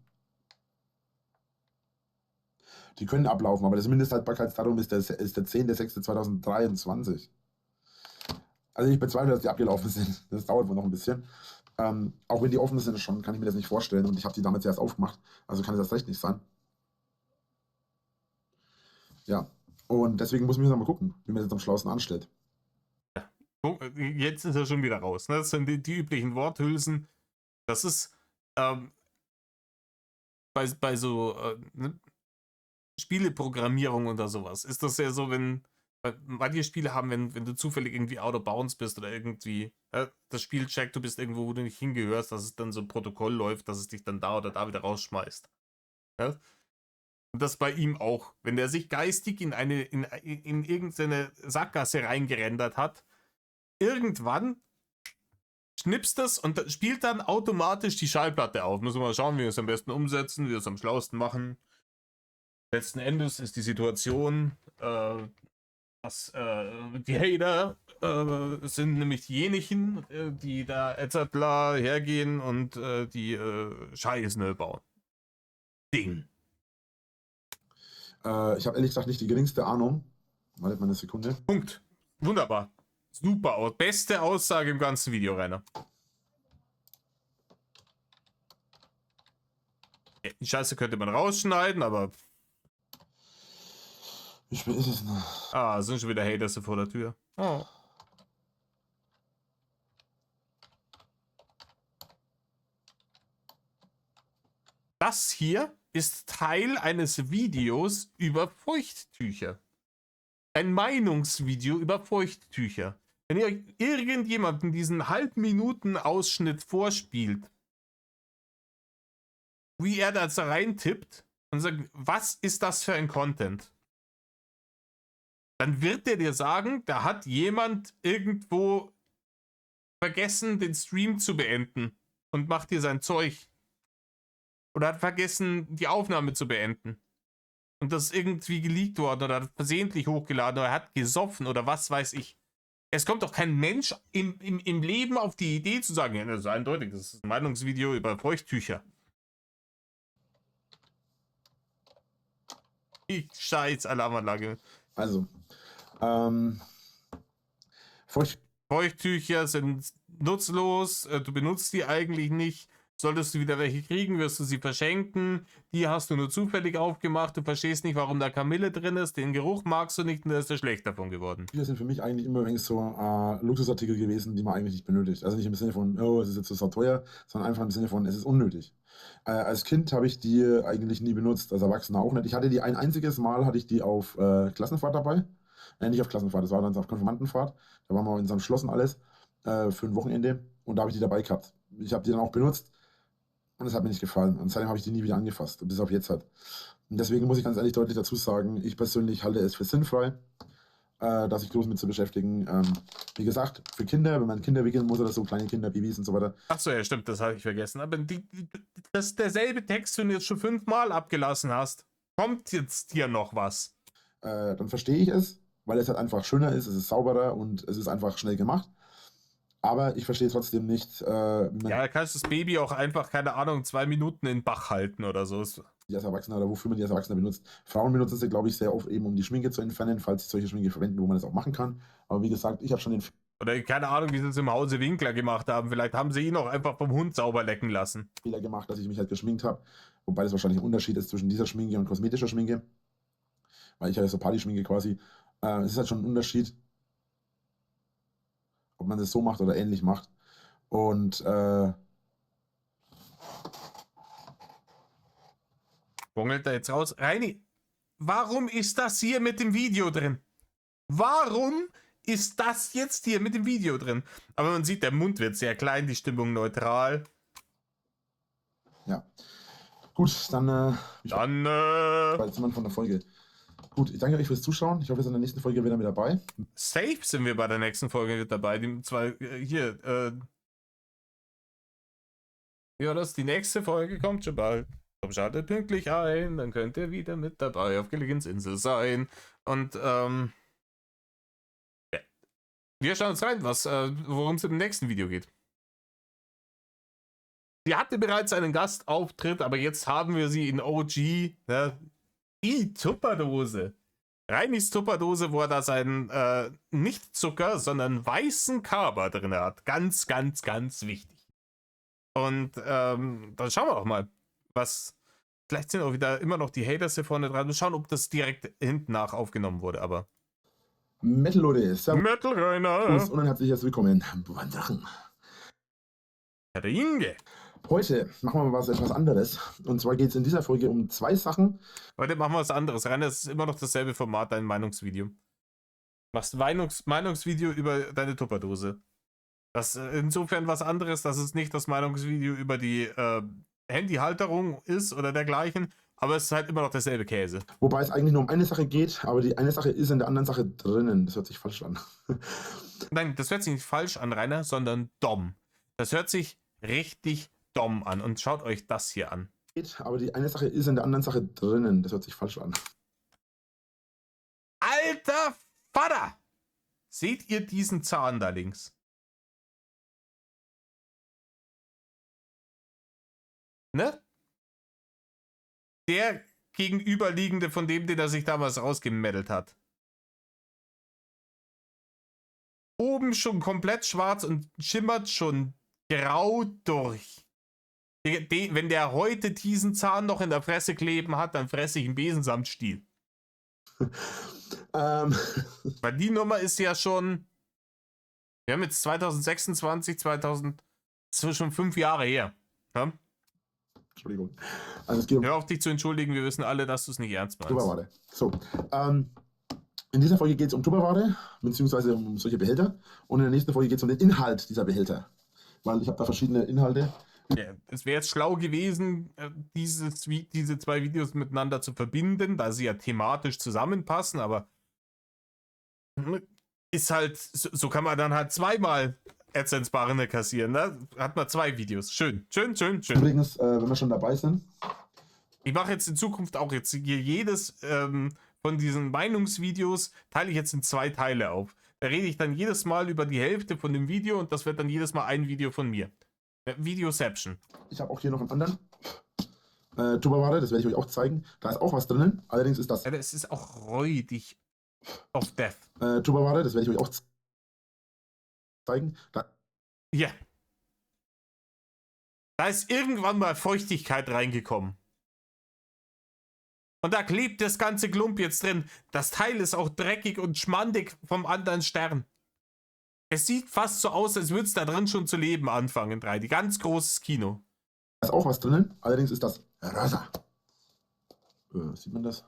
Die können ablaufen, aber das Mindesthaltbarkeitsdatum ist der 10.06.2023. Also ich bezweifle, dass die abgelaufen sind. Das dauert wohl noch ein bisschen. Auch wenn die offen sind schon, kann ich mir das nicht vorstellen. Und ich habe die damals erst aufgemacht. Also kann es das recht nicht sein. Ja. Und deswegen muss ich noch mal gucken, wie man das am schlauesten anstellt. Jetzt ist er schon wieder raus. Ne? Das sind die üblichen Worthülsen. Das ist bei so ne? Spieleprogrammierung oder sowas. Ist das ja so, wenn manche Spiele haben, wenn du zufällig irgendwie out of bounds bist oder irgendwie das Spiel checkt, du bist irgendwo, wo du nicht hingehörst, dass es dann so ein Protokoll läuft, dass es dich dann da oder da wieder rausschmeißt. Ja? Und das bei ihm auch. Wenn der sich geistig in irgendeine Sackgasse reingerendert hat, irgendwann schnipst das und spielt dann automatisch die Schallplatte auf. Müssen wir mal schauen, wie wir es am besten umsetzen, wie wir es am schlauesten machen. Letzten Endes ist die Situation, dass die Hater sind nämlich diejenigen, die da etc. hergehen und die Scheiße bauen. Ding. Ich habe ehrlich gesagt nicht die geringste Ahnung. Wartet mal eine Sekunde. Punkt. Wunderbar. Super aus. Beste Aussage im ganzen Video, Rainer. Die Scheiße könnte man rausschneiden, aber... Wie spät ist es noch? Ah, sind schon wieder Haters vor der Tür. Oh. Das hier ist Teil eines Videos über Feuchttücher. Ein Meinungsvideo über Feuchttücher. Wenn ihr euch irgendjemanden diesen Halbminuten-Ausschnitt vorspielt, wie er da reintippt und sagt, was ist das für ein Content? Dann wird er dir sagen, da hat jemand irgendwo vergessen, den Stream zu beenden und macht dir sein Zeug. Oder hat vergessen, die Aufnahme zu beenden. Und das ist irgendwie geleakt worden oder hat versehentlich hochgeladen oder hat gesoffen oder was weiß ich. Es kommt doch kein Mensch im Leben auf die Idee zu sagen, ja, das ist eindeutig, das ist ein Meinungsvideo über Feuchttücher. Ich scheiß Alarmanlage. Also, Feuchttücher sind nutzlos, du benutzt die eigentlich nicht. Solltest du wieder welche kriegen, wirst du sie verschenken. Die hast du nur zufällig aufgemacht. Du verstehst nicht, warum da Kamille drin ist. Den Geruch magst du nicht und da ist er schlecht davon geworden. Bücher sind für mich eigentlich immer so Luxusartikel gewesen, die man eigentlich nicht benötigt. Also nicht im Sinne von, oh, es ist jetzt so teuer, sondern einfach im Sinne von, es ist unnötig. Als Kind habe ich die eigentlich nie benutzt, als Erwachsener auch nicht. Ich hatte die ein einziges Mal, hatte ich die auf Klassenfahrt dabei. Nicht auf Klassenfahrt, das war dann auf Konfirmandenfahrt. Da waren wir in so einem Schloss und alles für ein Wochenende und da habe ich die dabei gehabt. Ich habe die dann auch benutzt. Und es hat mir nicht gefallen. Und seitdem habe ich die nie wieder angefasst, bis auf jetzt halt. Und deswegen muss ich ganz ehrlich deutlich dazu sagen, ich persönlich halte es für sinnfrei, dass sich groß mit zu beschäftigen. Wie gesagt, für Kinder, wenn man Kinder wickeln muss oder so, kleine Kinder, Babys und so weiter. Achso, ja, stimmt, das habe ich vergessen. Aber das ist derselbe Text, den du jetzt schon 5-mal abgelassen hast. Kommt jetzt hier noch was? Dann verstehe ich es, weil es halt einfach schöner ist, es ist sauberer und es ist einfach schnell gemacht. Aber ich verstehe trotzdem nicht, wie man Ja, da kannst du das Baby auch einfach, keine Ahnung, 2 Minuten in den Bach halten oder so. die als Erwachsener oder wofür man die als Erwachsener benutzt. Frauen benutzen sie, glaube ich, sehr oft eben, um die Schminke zu entfernen, falls sie solche Schminke verwenden, wo man das auch machen kann. Aber wie gesagt, ich habe schon den Oder keine Ahnung, wie sie es im Hause Winkler gemacht haben. Vielleicht haben sie ihn auch einfach vom Hund sauber lecken lassen. Fehler gemacht, dass ich mich halt geschminkt habe. Wobei das wahrscheinlich ein Unterschied ist zwischen dieser Schminke und kosmetischer Schminke. Weil ich habe ja so Party-Schminke quasi. Es ist halt schon ein Unterschied, ob man das so macht oder ähnlich macht. Und Bungelt da jetzt raus. Reini, warum ist das hier mit dem Video drin? Warum ist das jetzt hier mit dem Video drin? Aber man sieht, der Mund wird sehr klein, die Stimmung neutral. ja. Gut, dann Dann, jetzt sind wir von der Folge. Gut, ich danke euch fürs Zuschauen. Ich hoffe, ihr seid in der nächsten Folge wieder mit dabei. safe sind wir bei der nächsten Folge mit dabei. Die zwei, ja, die nächste Folge kommt schon bald. Komm, schaltet pünktlich ein, dann könnt ihr wieder mit dabei auf Gilligans Insel sein. Und, ja. Wir schauen uns rein, worum es im nächsten Video geht. Sie hatte bereits einen Gastauftritt, aber jetzt haben wir sie in OG, ne? Die Tupperdose. Reinis Tupperdose, wo er da seinen, nicht Zucker, sondern weißen Kaba drin hat. Ganz, ganz, ganz wichtig. Und, dann schauen wir auch mal, vielleicht sind auch wieder immer noch die Haters hier vorne dran. Wir schauen, ob das direkt hinten nach aufgenommen wurde, aber. Metal Leute, Servus Metal Rainer! und ein herzliches Willkommen beim Drachen. Herr Inge! Heute machen wir mal etwas anderes. Und zwar geht es in dieser Folge um zwei Sachen. Heute machen wir was anderes. Rainer, es ist immer noch dasselbe Format, dein Meinungsvideo. Machst Meinungsvideo über deine Tupperdose. Das ist insofern was anderes, dass es nicht das Meinungsvideo über die Handyhalterung ist oder dergleichen, aber es ist halt immer noch derselbe Käse. Wobei es eigentlich nur um eine Sache geht, aber die eine Sache ist in der anderen Sache drinnen. Das hört sich falsch an. Nein, das hört sich nicht falsch an, Rainer, sondern dumm. Das hört sich richtig dumm an. Und schaut euch das hier an. Aber die eine Sache ist in der anderen Sache drinnen. Das hört sich falsch an. Alter Vater! Seht ihr diesen Zahn da links? Ne? der gegenüberliegende von dem, den er sich damals rausgemeddelt hat. Oben schon komplett schwarz und schimmert schon grau durch. Wenn der heute diesen Zahn noch in der Fresse kleben hat, dann fresse ich einen Besen samt Stiel. Weil die Nummer ist ja schon, wir haben jetzt 2026, schon 5 Jahre her. Ja? Entschuldigung. Also es geht um Hör auf dich zu entschuldigen, wir wissen alle, dass du es nicht ernst meinst. Tupperware. So, in dieser Folge geht es um Tupperware, beziehungsweise um solche Behälter. Und in der nächsten Folge geht es um den Inhalt dieser Behälter. Weil ich habe da verschiedene Inhalte. Ja, es wäre jetzt schlau gewesen, diese 2 Videos miteinander zu verbinden, da sie ja thematisch zusammenpassen, aber ist halt, so kann man dann halt zweimal AdSense-Barren kassieren, ne? Hat man 2 Videos. Schön. Übrigens, wenn wir schon dabei sind. Ich mache jetzt in Zukunft auch jetzt hier jedes von diesen Meinungsvideos, teile ich jetzt in 2 Teile auf. Da rede ich dann jedes Mal über die Hälfte von dem Video und das wird dann jedes Mal ein Video von mir. Videoception. Ich habe auch hier noch einen anderen Tupperware, das werde ich euch auch zeigen. Da ist auch was drinnen. Allerdings ist das. Ja, das ist auch räudig auf Death. Tupperware, das werde ich euch auch zeigen. Ja. Da ist irgendwann mal Feuchtigkeit reingekommen. Und da klebt das ganze Klump jetzt drin. Das Teil ist auch dreckig und schmandig vom anderen Stern. Es sieht fast so aus, als würde es da drin schon zu leben anfangen. 3D. Ganz großes Kino. Da ist auch was drinnen. Allerdings ist das rosa. Sieht man das?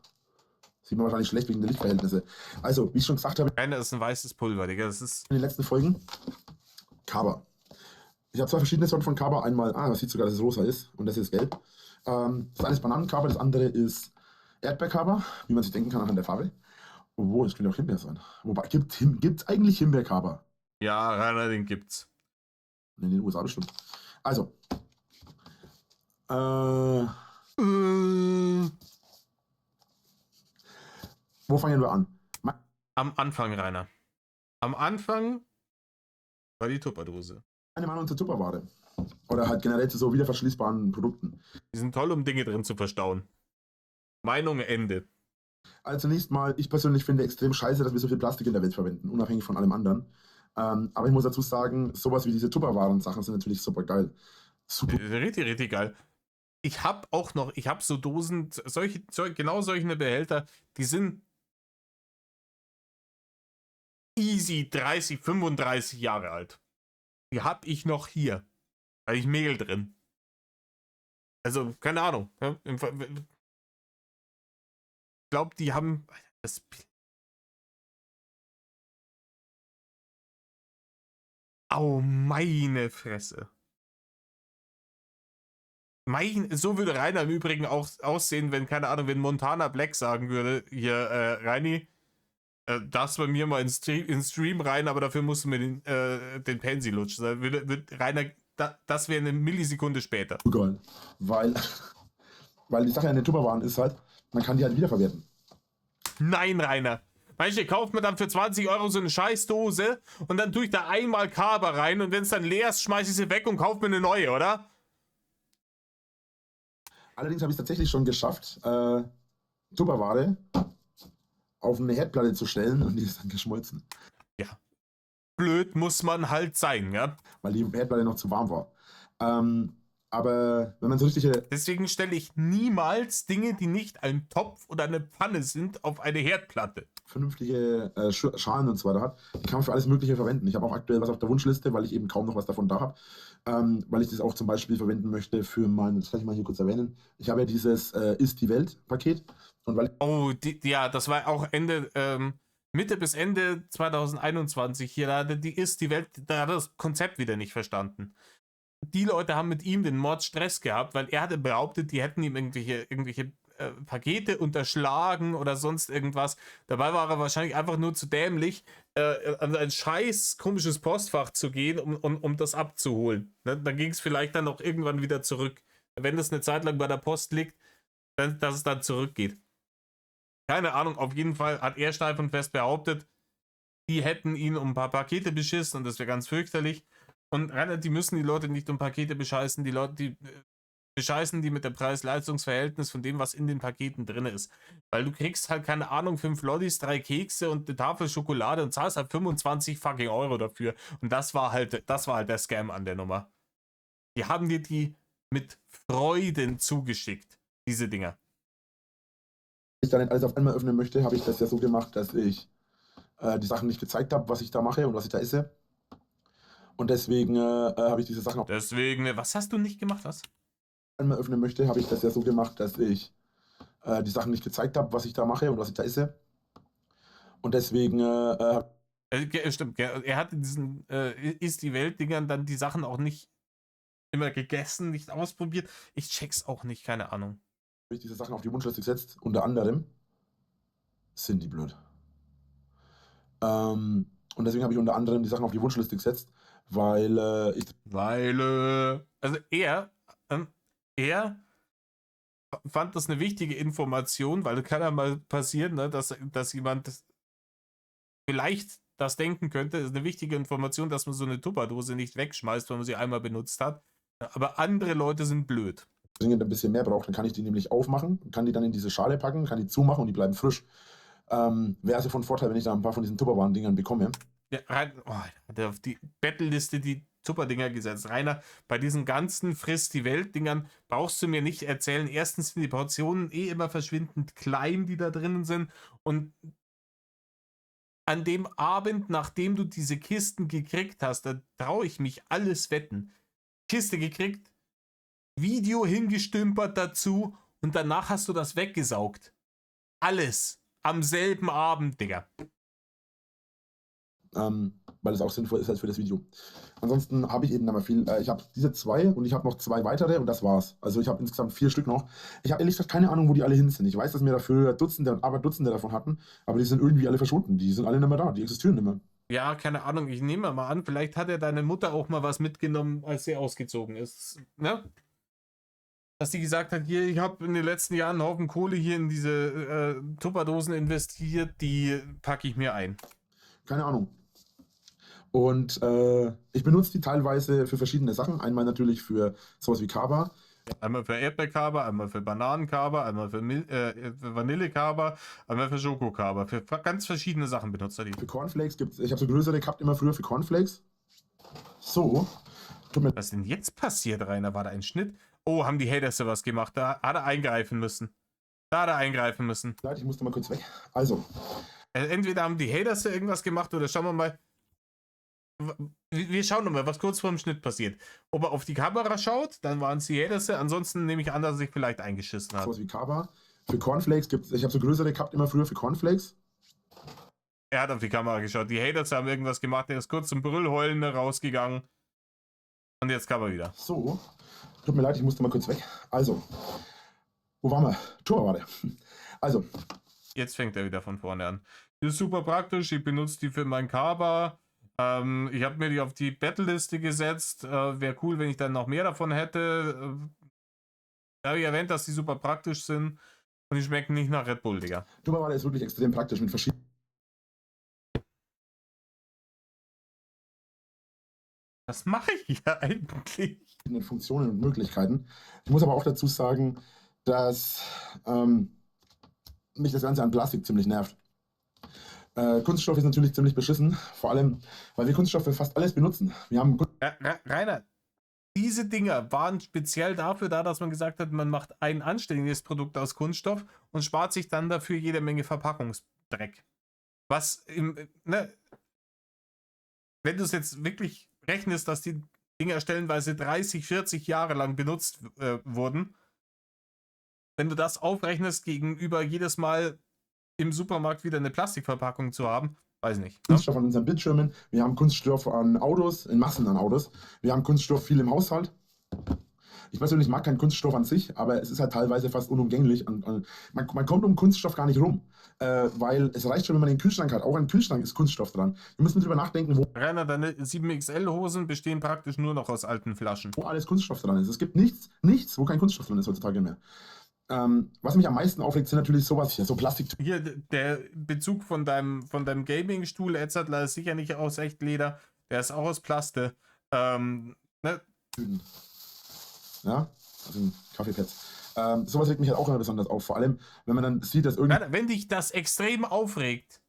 Sieht man wahrscheinlich schlecht wegen der Lichtverhältnisse. Also, wie ich schon gesagt habe, Einer ist ein weißes Pulver, Digga. Das ist in den letzten Folgen Kaba. Ich habe 2 verschiedene Sorten von Kaba. Einmal, man sieht sogar, dass es rosa ist und das ist gelb. Das eine ist Bananenkaba, das andere ist Erdbeerkaba, wie man sich denken kann anhand der Farbe. Obwohl, es könnte auch Himbeer sein. Wobei, gibt es eigentlich Himbeerkaba? ja, Rainer, den gibt's. In den USA bestimmt. Also. Wo fangen wir an? Am Anfang, Rainer. Am Anfang war die Tupperdose. Meine Meinung zur Tupperware. Oder halt generell zu so wiederverschließbaren Produkten. Die sind toll, um Dinge drin zu verstauen. Meinung Ende. Also zunächst mal, ich persönlich finde extrem scheiße, dass wir so viel Plastik in der Welt verwenden, unabhängig von allem anderen. Aber ich muss dazu sagen, sowas wie diese Tupperwaren-Sachen sind natürlich super geil. Super. Richtig geil. Ich habe so Dosen, genau solche Behälter, die sind easy 30, 35 Jahre alt. Die habe ich noch hier. Da ich Mehl drin. Also, keine Ahnung. Ja, ich glaube, die haben das. Au, meine Fresse. So würde Rainer im Übrigen auch aussehen, wenn, keine Ahnung, wenn Montana Black sagen würde, hier, Reini, darfst bei mir mal in Stream rein, aber dafür musst du mir den Pansy lutschen. Da würde Rainer, das wäre eine Millisekunde später. Geil. Weil die Sache an den Tupperwaren ist halt, man kann die halt wiederverwerten. Nein, Rainer. Manche kauft man dann für 20 Euro so eine Scheißdose und dann tue ich da einmal Kaba rein und wenn es dann leer ist, schmeiße ich sie weg und kaufe mir eine neue, oder? Allerdings habe ich es tatsächlich schon geschafft, Tupperware auf eine Herdplatte zu stellen und die ist dann geschmolzen. Ja. Blöd muss man halt sein, ja. Weil die Herdplatte noch zu warm war. Aber wenn man so richtige. Deswegen stelle ich niemals Dinge, die nicht ein Topf oder eine Pfanne sind, auf eine Herdplatte. Vernünftige Schalen und so weiter hat, die kann man für alles Mögliche verwenden. Ich habe auch aktuell was auf der Wunschliste, weil ich eben kaum noch was davon da habe. Weil ich das auch zum Beispiel verwenden möchte für mein, das kann ich mal hier kurz erwähnen. Ich habe ja dieses Ist die Welt-Paket. Ja, das war auch Mitte bis Ende 2021 hier, da ist die Welt, da hat das Konzept wieder nicht verstanden. Die Leute haben mit ihm den Mordstress gehabt, weil er hatte behauptet, die hätten ihm irgendwelche Pakete unterschlagen oder sonst irgendwas. Dabei war er wahrscheinlich einfach nur zu dämlich, an ein scheiß komisches Postfach zu gehen, um das abzuholen. Ne? Dann ging es vielleicht dann auch irgendwann wieder zurück. Wenn das eine Zeit lang bei der Post liegt, dass es dann zurückgeht. Keine Ahnung, auf jeden Fall hat er steif und fest behauptet, die hätten ihn um ein paar Pakete beschissen und das wäre ganz fürchterlich. Und Rainer, die müssen die Leute nicht um Pakete bescheißen, die Leute, bescheißen die mit dem Preis-Leistungs-Verhältnis von dem, was in den Paketen drin ist. Weil du kriegst halt, keine Ahnung, 5 Lollis, 3 Kekse und eine Tafel Schokolade und zahlst halt 25 fucking Euro dafür. Und das war halt der Scam an der Nummer. Die haben dir die mit Freuden zugeschickt, diese Dinger. ich dann nicht alles auf einmal öffnen möchte, habe ich das ja so gemacht, dass ich die Sachen nicht gezeigt habe, was ich da mache und was ich da esse. Und deswegen habe ich diese Sachen auf Deswegen, was hast du nicht gemacht, was? einmal öffnen möchte, habe ich das ja so gemacht, dass ich die Sachen nicht gezeigt habe, was ich da mache und was ich da esse. Und deswegen Stimmt, er hatte diesen Ist die Welt-Dingern dann die Sachen auch nicht immer gegessen, nicht ausprobiert. Ich check's auch nicht, keine Ahnung. habe ich diese Sachen auf die Wunschliste gesetzt. Unter anderem sind die blöd. Und deswegen habe ich unter anderem die Sachen auf die Wunschliste gesetzt, weil Also er fand das eine wichtige Information, weil das kann ja mal passieren, ne, dass jemand vielleicht das denken könnte. Das ist eine wichtige Information, dass man so eine Tupperdose nicht wegschmeißt, wenn man sie einmal benutzt hat. Aber andere Leute sind blöd. dringend ein bisschen mehr brauche, dann kann ich die nämlich aufmachen, kann die dann in diese Schale packen, kann die zumachen und die bleiben frisch. Wäre also von Vorteil, wenn ich da ein paar von diesen Tupperwaren-Dingern bekomme. Ja, der auf die Bettelliste die Tupperdinger gesetzt. Rainer, bei diesen ganzen Friss-die-Welt-Dingern brauchst du mir nicht erzählen. Erstens sind die Portionen immer verschwindend klein, die da drinnen sind. Und an dem Abend, nachdem du diese Kisten gekriegt hast, da traue ich mich alles wetten. Kiste gekriegt, Video hingestümpert dazu und danach hast du das weggesaugt. Alles. Am selben Abend, Digga. Weil es auch sinnvoll ist halt für das Video. Ansonsten habe ich eben aber viel. Ich habe diese 2 und ich habe noch 2 weitere und das war's. Also ich habe insgesamt 4 Stück noch. Ich habe ehrlich gesagt keine Ahnung, wo die alle hin sind. Ich weiß, dass wir dafür Dutzende und Aberdutzende davon hatten, aber die sind irgendwie alle verschwunden. Die sind alle nicht mehr da. Die existieren nicht mehr. Ja, keine Ahnung, ich nehme mal an, vielleicht hat ja deine Mutter auch mal was mitgenommen, als sie ausgezogen ist. Ne? Dass sie gesagt hat, hier, ich habe in den letzten Jahren einen Haufen Kohle hier in diese Tupperdosen investiert, die packe ich mir ein. Keine Ahnung. Und ich benutze die teilweise für verschiedene Sachen. Einmal natürlich für sowas wie Kaba. Einmal für Erdbeerkaba, einmal für Bananenkaba, einmal für Vanillekaba, einmal für Schokokaba. Für ganz verschiedene Sachen benutzt er die. Für Cornflakes gibt es, ich habe so größere gehabt immer früher für Cornflakes. So. Was ist denn jetzt passiert, Rainer? War da ein Schnitt? Oh, haben die Haters was gemacht? Da hat er eingreifen müssen. Ich musste mal kurz weg. Also. Entweder haben die Haters irgendwas gemacht oder schauen wir mal. Wir schauen nochmal, was kurz vor dem Schnitt passiert. Ob er auf die Kamera schaut, dann waren es die Haters. Ansonsten nehme ich an, dass er sich vielleicht eingeschissen hat. Sowas wie Kaba. Für Cornflakes gibt es, ich habe so größere gehabt immer früher für Cornflakes. Er hat auf die Kamera geschaut. Die Haters haben irgendwas gemacht. Er ist kurz zum Brüllheulen rausgegangen. Und jetzt kam er wieder. So. Tut mir leid, ich musste mal kurz weg. Also. Wo waren wir? Tupperware. Also. Jetzt fängt er wieder von vorne an. Das ist super praktisch. Ich benutze die für mein Kaba. Ich habe mir die auf die Battle-Liste gesetzt. Wäre cool, wenn ich dann noch mehr davon hätte. Da habe ich erwähnt, dass die super praktisch sind. Und die schmecken nicht nach Red Bull, Digga. Tupperware ist wirklich extrem praktisch mit verschiedenen. Was mache ich hier eigentlich? Funktionen und Möglichkeiten. Ich muss aber auch dazu sagen, dass mich das Ganze an Plastik ziemlich nervt. Kunststoff ist natürlich ziemlich beschissen, vor allem, weil wir Kunststoff für fast alles benutzen. Wir haben Rainer, diese Dinger waren speziell dafür da, dass man gesagt hat, man macht ein anständiges Produkt aus Kunststoff und spart sich dann dafür jede Menge Verpackungsdreck. Was wenn du es jetzt wirklich rechnest, dass die Dinger stellenweise 30, 40 Jahre lang benutzt wurden, wenn du das aufrechnest gegenüber jedes Mal im Supermarkt wieder eine Plastikverpackung zu haben, weiß nicht. Kunststoff an unseren Bildschirmen, wir haben Kunststoff an Autos, in Massen an Autos, wir haben Kunststoff viel im Haushalt. Ich persönlich mag keinen Kunststoff an sich, aber es ist halt teilweise fast unumgänglich. Man kommt um Kunststoff gar nicht rum, weil es reicht schon, wenn man den Kühlschrank hat. Auch ein Kühlschrank ist Kunststoff dran. Wir müssen drüber nachdenken, Rainer, deine 7XL-Hosen bestehen praktisch nur noch aus alten Flaschen. wo alles Kunststoff dran ist. Es gibt nichts, wo kein Kunststoff drin ist heutzutage mehr. Was mich am meisten aufregt, sind natürlich sowas hier, so Plastik. Hier, der Bezug von deinem Gaming-Stuhl, Edzardler, ist sicher nicht aus Echtleder, der ist auch aus Plaste. Ne? Ja? Also in Kaffeepads. Sowas regt mich halt auch immer besonders auf. Vor allem, wenn man dann sieht, dass irgendwie. Wenn dich das extrem aufregt,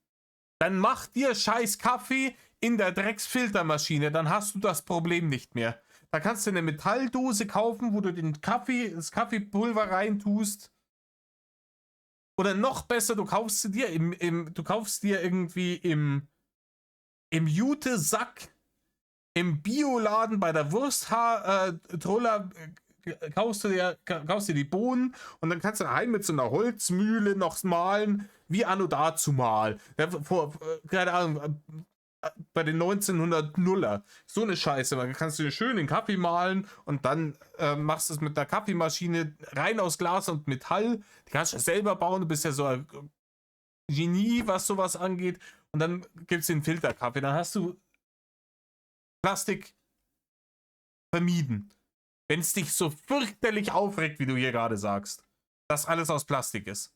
dann mach dir scheiß Kaffee in der Drecksfiltermaschine, dann hast du das Problem nicht mehr. Da kannst du eine Metalldose kaufen, wo du das Kaffeepulver reintust. Oder noch besser, du kaufst dir irgendwie im Jute-Sack im Bioladen bei der Wursttroller kaufst du dir die Bohnen und dann kannst du daheim mit so einer Holzmühle noch malen, wie anno dazu mal. Ja, keine Ahnung, bei den 1900er. So eine Scheiße. Man kannst du dir schön den Kaffee malen und dann machst du es mit der Kaffeemaschine rein aus Glas und Metall. Die kannst du selber bauen. Du bist ja so ein Genie, was sowas angeht. Und dann gibt es den Filterkaffee. Dann hast du Plastik vermieden. Wenn es dich so fürchterlich aufregt, wie du hier gerade sagst, dass alles aus Plastik ist.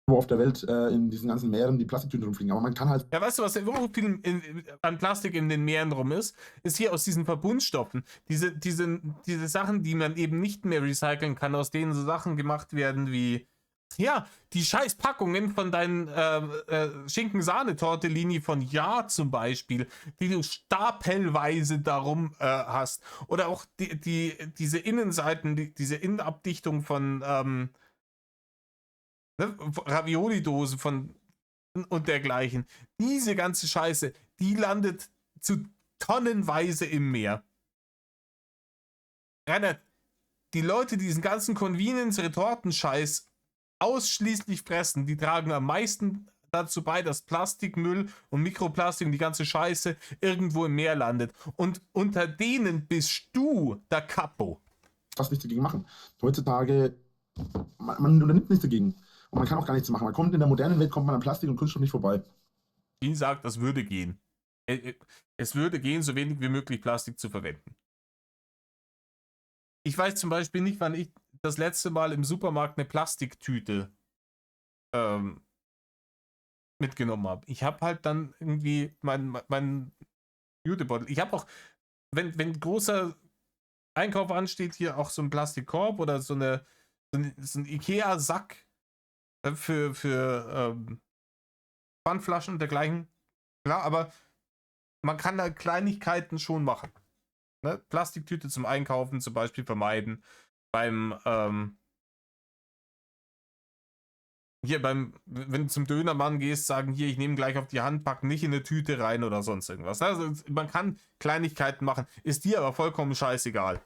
Wo auf der Welt in diesen ganzen Meeren die Plastiktüten rumfliegen. Aber man kann halt. Ja, weißt du, was so viel an Plastik in den Meeren rum ist? Ist hier aus diesen Verbundstoffen. Diese Sachen, die man eben nicht mehr recyceln kann, aus denen so Sachen gemacht werden wie. Ja, die scheiß Packungen von deinen Schinken-Sahnetortellini von Ja zum Beispiel, die du stapelweise darum hast. Oder auch diese Innenseiten, diese Innenabdichtung von Ravioli-Dosen und dergleichen. Diese ganze Scheiße, die landet zu tonnenweise im Meer. Rainer, die Leute, die diesen ganzen Convenience-Retorten-Scheiß ausschließlich fressen, die tragen am meisten dazu bei, dass Plastikmüll und Mikroplastik und die ganze Scheiße irgendwo im Meer landet. Und unter denen bist du der Capo. Fast nichts dagegen machen. Heutzutage, man unternimmt nichts dagegen. Und man kann auch gar nichts machen. Man kommt in der modernen Welt, kommt man an Plastik und Kunststoff nicht vorbei. Ihn sagt, das würde gehen. Es würde gehen, so wenig wie möglich Plastik zu verwenden. Ich weiß zum Beispiel nicht, wann ich das letzte Mal im Supermarkt eine Plastiktüte mitgenommen habe. Ich habe halt dann irgendwie mein Jutebeutel. Ich habe auch, wenn großer Einkauf ansteht, hier auch so ein Plastikkorb oder so ein Ikea-Sack für Pfandflaschen und dergleichen. Klar, aber man kann da Kleinigkeiten schon machen. Ne? Plastiktüte zum Einkaufen zum Beispiel vermeiden. Wenn du zum Dönermann gehst, sagen hier, ich nehme gleich auf die Hand, pack nicht in eine Tüte rein oder sonst irgendwas. Also man kann Kleinigkeiten machen, ist dir aber vollkommen scheißegal.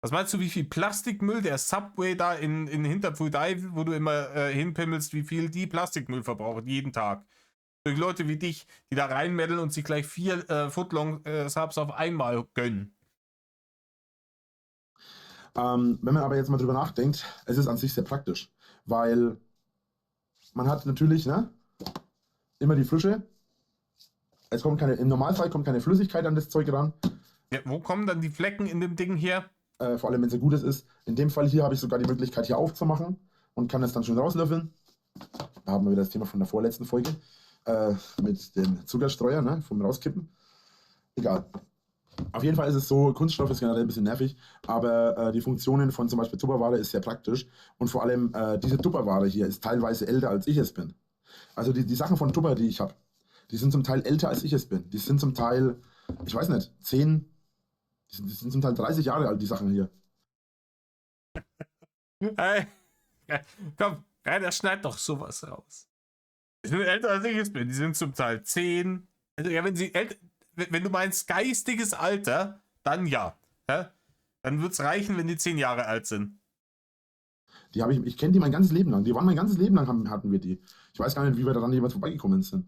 Was meinst du, wie viel Plastikmüll der Subway da in Hinterpfui, wo du immer hinpimmelst, wie viel die Plastikmüll verbrauchen, jeden Tag? Durch Leute wie dich, die da reinmeddeln und sich gleich 4 Footlong-Subs auf einmal gönnen. Wenn man aber jetzt mal drüber nachdenkt, es ist an sich sehr praktisch, weil man hat natürlich immer die Frische. Im Normalfall kommt keine Flüssigkeit an das Zeug ran. Ja, wo kommen dann die Flecken in dem Ding her? Vor allem, wenn es ein gutes ist. In dem Fall hier habe ich sogar die Möglichkeit, hier aufzumachen und kann es dann schon rauslöffeln. Da haben wir wieder das Thema von der vorletzten Folge mit dem Zuckerstreuer, vom Rauskippen. Egal. Auf jeden Fall ist es so, Kunststoff ist generell ein bisschen nervig, aber die Funktionen von zum Beispiel Tupperware ist sehr praktisch und vor allem diese Tupperware hier ist teilweise älter, als ich es bin. Also die Sachen von Tupper, die ich habe, die sind zum Teil älter, als ich es bin. Die sind zum Teil, ich weiß nicht, 10, die sind zum Teil 30 Jahre alt, die Sachen hier. Hey, komm, Rainer, schneid doch sowas raus. Die sind älter, als ich es bin. Die sind zum Teil 10. Also, ja, wenn du meinst geistiges Alter, dann ja. Dann wird es reichen, wenn die 10 Jahre alt sind. Ich kenne die mein ganzes Leben lang. Die waren mein ganzes Leben lang, hatten wir die. Ich weiß gar nicht, wie wir daran jemals vorbeigekommen sind.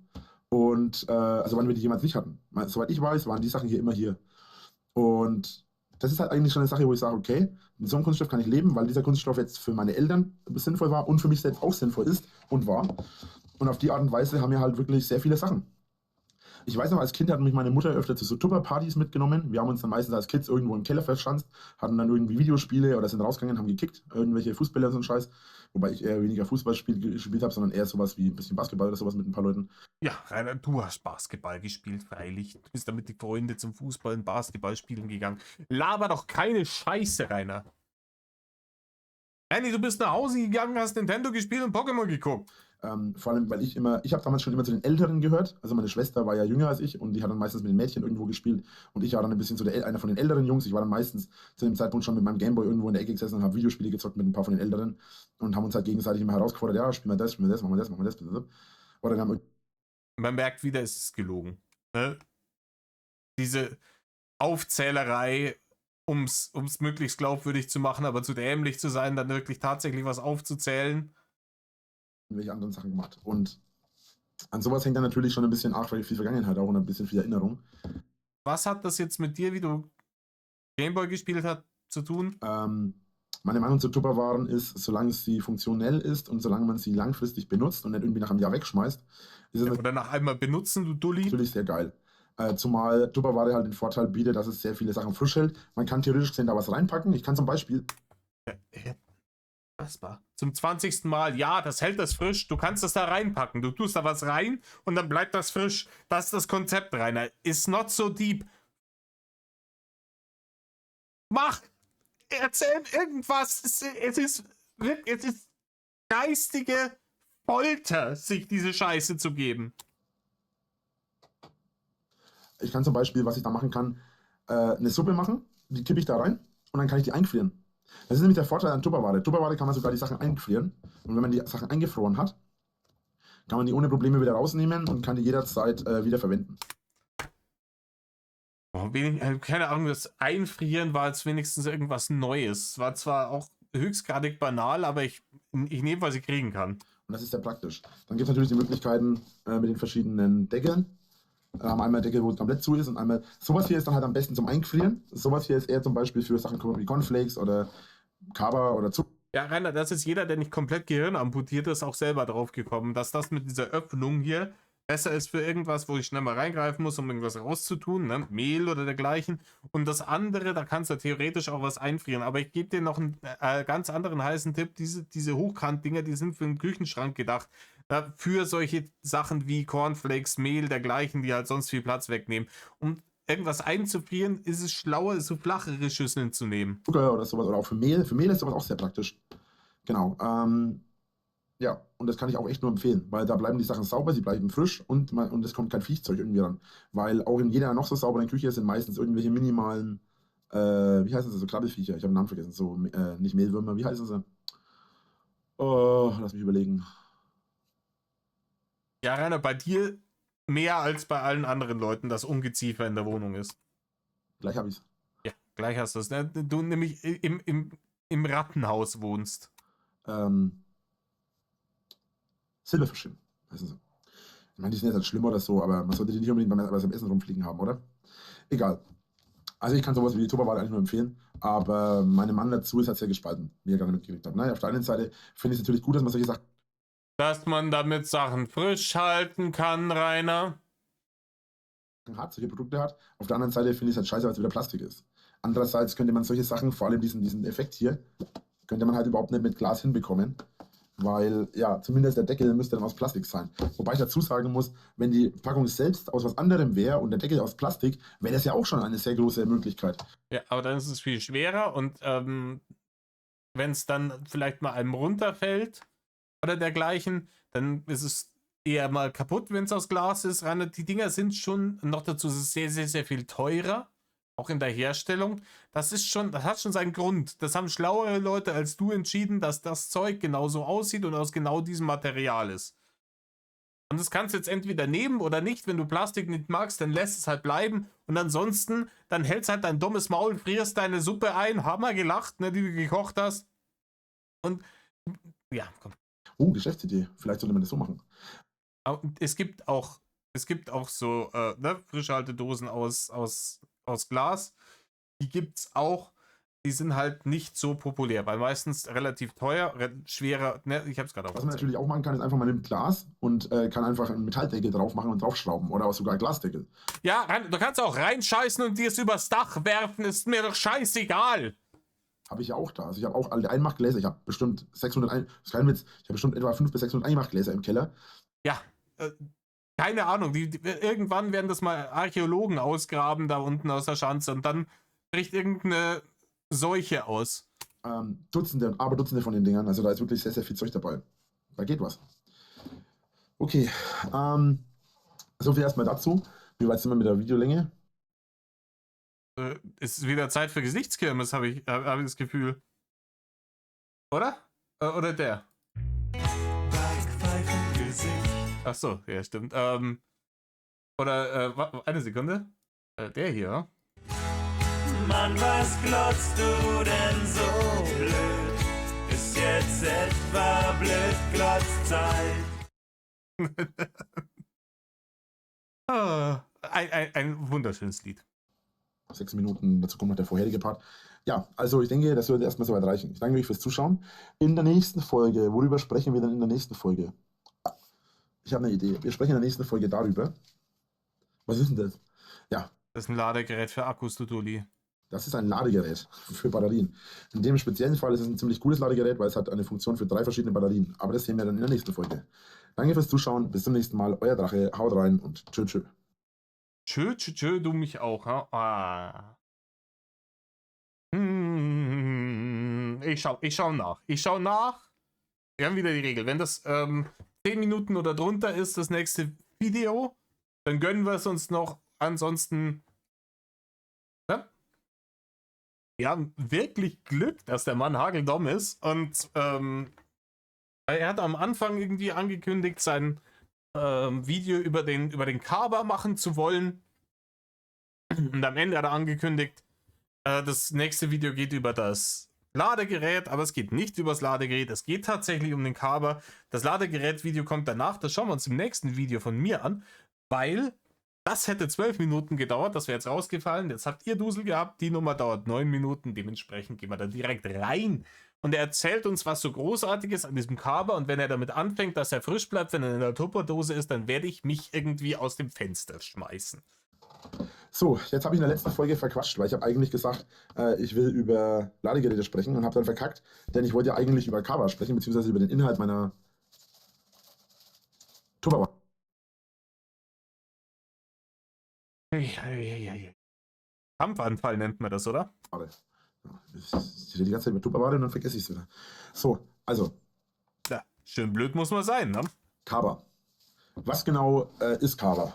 Und, also wann wir die jemals nicht hatten. Soweit ich weiß, waren die Sachen hier immer hier. Und das ist halt eigentlich schon eine Sache, wo ich sage, okay, mit so einem Kunststoff kann ich leben, weil dieser Kunststoff jetzt für meine Eltern sinnvoll war und für mich selbst auch sinnvoll ist und war. Und auf die Art und Weise haben wir halt wirklich sehr viele Sachen. Ich weiß noch, als Kind hat mich meine Mutter öfter zu so Tupperpartys mitgenommen. Wir haben uns dann meistens als Kids irgendwo im Keller verschanzt, hatten dann irgendwie Videospiele oder sind rausgegangen, haben gekickt, irgendwelche Fußbälle und so ein Scheiß. Wobei ich eher weniger Fußball gespielt habe, sondern eher sowas wie ein bisschen Basketball oder sowas mit ein paar Leuten. Ja, Rainer, du hast Basketball gespielt, freilich. Du bist da mit den Freunden zum Fußball und Basketball spielen gegangen. Laber doch keine Scheiße, Rainer. Andy, du bist nach Hause gegangen, hast Nintendo gespielt und Pokémon geguckt. Vor allem, weil ich habe damals schon immer zu den Älteren gehört. Also meine Schwester war ja jünger als ich und die hat dann meistens mit den Mädchen irgendwo gespielt. Und ich war dann ein bisschen so einer von den älteren Jungs. Ich war dann meistens zu dem Zeitpunkt schon mit meinem Gameboy irgendwo in der Ecke gesessen und habe Videospiele gezockt mit ein paar von den Älteren und haben uns halt gegenseitig immer herausgefordert, ja, spielen wir das, spielen wir das, machen wir das, machen wir das. Oder wir haben Man merkt wieder, es ist gelogen. Ne? Diese Aufzählerei, um's möglichst glaubwürdig zu machen, aber zu dämlich zu sein, dann wirklich tatsächlich was aufzuzählen. irgendwelche anderen Sachen gemacht. Und an sowas hängt dann natürlich schon ein bisschen arg viel Vergangenheit auch und ein bisschen viel Erinnerung. Was hat das jetzt mit dir, wie du Gameboy gespielt hast, zu tun? Meine Meinung zu Tupperwaren ist, solange sie funktionell ist und solange man sie langfristig benutzt und nicht irgendwie nach einem Jahr wegschmeißt, ist es Oder nach einmal benutzen, du Dulli? natürlich sehr geil. Zumal Tupperware halt den Vorteil bietet, dass es sehr viele Sachen frisch hält. Man kann theoretisch gesehen da was reinpacken. Ich kann zum Beispiel Unfassbar. Zum 20. Mal, ja, das hält das frisch. Du kannst das da reinpacken. Du tust da was rein und dann bleibt das frisch. Das ist das Konzept, Rainer. It's not so deep. Mach! Erzähl irgendwas. Es ist geistige Folter, sich diese Scheiße zu geben. Ich kann zum Beispiel, was ich da machen kann, eine Suppe machen, die kippe ich da rein und dann kann ich die einfrieren. Das ist nämlich der Vorteil an Tupperware. Tupperware kann man sogar die Sachen einfrieren. Und wenn man die Sachen eingefroren hat, kann man die ohne Probleme wieder rausnehmen und kann die jederzeit wieder verwenden. Oh, keine Ahnung, das Einfrieren war jetzt wenigstens irgendwas Neues. War zwar auch höchstgradig banal, aber ich nehme, was ich kriegen kann. Und das ist sehr praktisch. Dann gibt es natürlich die Möglichkeiten mit den verschiedenen Deckeln. Einmal Deckel, wo es komplett zu ist und einmal. Sowas hier ist dann halt am besten zum Einfrieren. Sowas hier ist eher zum Beispiel für Sachen wie Cornflakes oder Kaba oder Zucker. Ja, Rainer, das ist jeder, der nicht komplett Gehirn amputiert ist, auch selber drauf gekommen, dass das mit dieser Öffnung hier besser ist für irgendwas, wo ich schnell mal reingreifen muss, um irgendwas rauszutun, ne? Mehl oder dergleichen. Und das andere, da kannst du theoretisch auch was einfrieren. Aber ich gebe dir noch einen ganz anderen heißen Tipp. Diese Hochkant-Dinger, die sind für den Küchenschrank gedacht. Für solche Sachen wie Cornflakes, Mehl, dergleichen, die halt sonst viel Platz wegnehmen. Um irgendwas einzufrieren, ist es schlauer, so flachere Schüsseln zu nehmen. Zucker oder sowas oder auch für Mehl. Für Mehl ist sowas auch sehr praktisch. Genau. Ja, und das kann ich auch echt nur empfehlen, weil da bleiben die Sachen sauber, sie bleiben frisch und es kommt kein Viechzeug irgendwie ran. Weil auch in jeder noch so sauberen Küche sind meistens irgendwelche minimalen, wie heißen sie, so Krabbelfiecher, ich habe den Namen vergessen, so, nicht Mehlwürmer, wie heißen sie? Oh, lass mich überlegen. Ja, Rainer, bei dir mehr als bei allen anderen Leuten, dass Ungeziefer in der Wohnung ist. Gleich habe ich es. Ja, gleich hast du es. Ne? Du nämlich im Rattenhaus wohnst. Silberfischchen heißen sie. Ich meine, die sind jetzt nicht schlimm oder so, aber man sollte die nicht unbedingt bei seinem Essen rumfliegen haben, oder? Egal. Also ich kann sowas wie die Tupperware eigentlich nur empfehlen, aber meine Meinung dazu ist halt sehr gespalten, wie ihr gerade mitgekriegt habt. Naja, auf der einen Seite finde ich es natürlich gut, dass man solche Sachen Dass man damit Sachen frisch halten kann, Rainer. hat, solche Produkte hat. Auf der anderen Seite finde ich es halt scheiße, weil es wieder Plastik ist. Andererseits könnte man solche Sachen, vor allem diesen Effekt hier, könnte man halt überhaupt nicht mit Glas hinbekommen. Weil, ja, zumindest der Deckel müsste dann aus Plastik sein. Wobei ich dazu sagen muss, wenn die Packung selbst aus was anderem wäre und der Deckel aus Plastik, wäre das ja auch schon eine sehr große Möglichkeit. Ja, aber dann ist es viel schwerer und wenn es dann vielleicht mal einem runterfällt oder dergleichen, dann ist es eher mal kaputt, wenn es aus Glas ist. Rainer, die Dinger sind schon, noch dazu ist es sehr, sehr, sehr viel teurer. Auch in der Herstellung, das hat schon seinen Grund. Das haben schlauere Leute als du entschieden, dass das Zeug genauso aussieht und aus genau diesem Material ist. Und das kannst du jetzt entweder nehmen oder nicht. Wenn du Plastik nicht magst, dann lässt es halt bleiben. Und ansonsten, dann hältst halt dein dummes Maul, frierst deine Suppe ein, Hammer gelacht, ne, die du gekocht hast. Und ja, komm. Oh, Geschäftsidee. Vielleicht sollte man das so machen. Es gibt auch so Frischhaltedosen aus Glas. Die gibt es auch. die sind halt nicht so populär, weil meistens relativ teuer, schwerer, ne, ich hab's gerade auch Was man natürlich auch machen kann, ist einfach, man nimmt Glas und kann einfach einen Metalldeckel drauf machen und draufschrauben oder auch sogar Glasdeckel. Ja, du kannst auch reinscheißen und dir es übers Dach werfen, ist mir doch scheißegal. Habe ich ja auch da. Also ich habe auch alte Einmachgläser. Ich habe bestimmt 600, das ist kein Witz, ich habe bestimmt etwa 500 bis 600 Einmachgläser im Keller. Ja, keine Ahnung, irgendwann werden das mal Archäologen ausgraben da unten aus der Schanze und dann bricht irgendeine Seuche aus. Dutzende, aber Dutzende von den Dingern. Also da ist wirklich sehr, sehr viel Zeug dabei. Da geht was. Okay, so viel erstmal dazu. Wie weit sind wir mit der Videolänge? Ist wieder Zeit für Gesichtskirmes, habe ich das Gefühl. Oder? Oder der? Ach so, ja, stimmt. Oder, eine Sekunde. Der hier. Mann, was glotzt du denn so blöd? Ist jetzt etwa Blödglotzeit? Ein wunderschönes Lied. 6 Minuten, dazu kommt noch der vorherige Part. Ja, also ich denke, das sollte erstmal soweit reichen. Ich danke euch fürs Zuschauen. In der nächsten Folge, worüber sprechen wir denn in der nächsten Folge? Ich habe eine Idee. Wir sprechen in der nächsten Folge darüber. Was ist denn das? Ja, Das ist ein Ladegerät für Akkus, du Dulli. das ist ein Ladegerät für Batterien. In dem speziellen Fall ist es ein ziemlich cooles Ladegerät, weil es hat eine Funktion für 3 verschiedene Batterien. Aber das sehen wir dann in der nächsten Folge. Danke fürs Zuschauen. Bis zum nächsten Mal. Euer Drache. Haut rein und tschö. Tschö, du mich auch, ha? Ah. Ich schau nach. Wir haben wieder die Regel. Wenn das 10 Minuten oder drunter ist, das nächste Video, dann gönnen wir es uns noch. Ansonsten, ja, wir haben wirklich Glück, dass der Mann hageldumm ist. Und er hat am Anfang irgendwie angekündigt, sein Video über den Carver machen zu wollen. Und am Ende hat er angekündigt, das nächste Video geht über das Ladegerät, aber es geht nicht über das Ladegerät, es geht tatsächlich um den Carver. Das Ladegerät-Video kommt danach, das schauen wir uns im nächsten Video von mir an, weil das hätte 12 Minuten gedauert, das wäre jetzt rausgefallen. Jetzt habt ihr Dusel gehabt, die Nummer dauert 9 Minuten, dementsprechend gehen wir da direkt rein. Und er erzählt uns, was so Großartiges an diesem Carver, und wenn er damit anfängt, dass er frisch bleibt, wenn er in der Tupperdose ist, dann werde ich mich irgendwie aus dem Fenster schmeißen. So, jetzt habe ich in der letzten Folge verquatscht, weil ich habe eigentlich gesagt, ich will über Ladegeräte sprechen und habe dann verkackt, denn ich wollte ja eigentlich über Carver sprechen, beziehungsweise über den Inhalt meiner Tupperware. Kampfanfall nennt man das, oder? Ich rede die ganze Zeit über Tupperware und dann vergesse ich es wieder. So, also. Ja, schön blöd muss man sein, ne? Carver. Was genau ist Carver?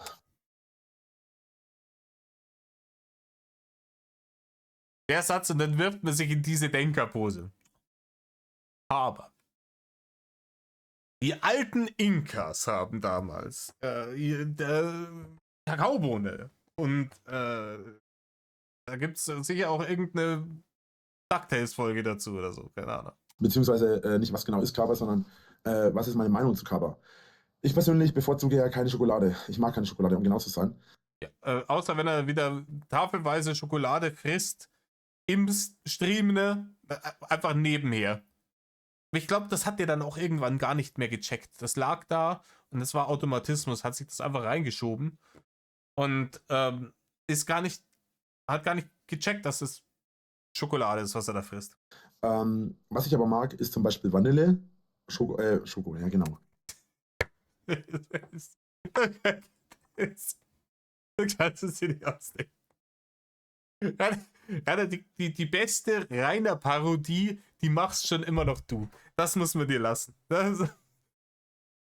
Der Satz, und dann wirft man sich in diese Denkerpose. Aber die alten Inkas haben damals Kakaobohne. Und da gibt es sicher auch irgendeine DuckTales-Folge dazu oder so, keine Ahnung. Beziehungsweise nicht, was genau ist Carver, sondern was ist meine Meinung zu Carver? Ich persönlich bevorzuge ja keine Schokolade. Ich mag keine Schokolade, um genau zu sein. Ja, außer wenn er wieder tafelweise Schokolade frisst, im Stream, ne? Einfach nebenher. Ich glaube, das hat der dann auch irgendwann gar nicht mehr gecheckt. Das lag da und das war Automatismus, hat sich das einfach reingeschoben und hat gar nicht gecheckt, dass es Schokolade ist, was er da frisst. Was ich aber mag, ist zum Beispiel Vanille. Schoko, ja genau. Du kannst es dir nicht ausdenken. Ja, die beste reine Parodie, die machst schon immer noch du. Das muss man dir lassen. Wer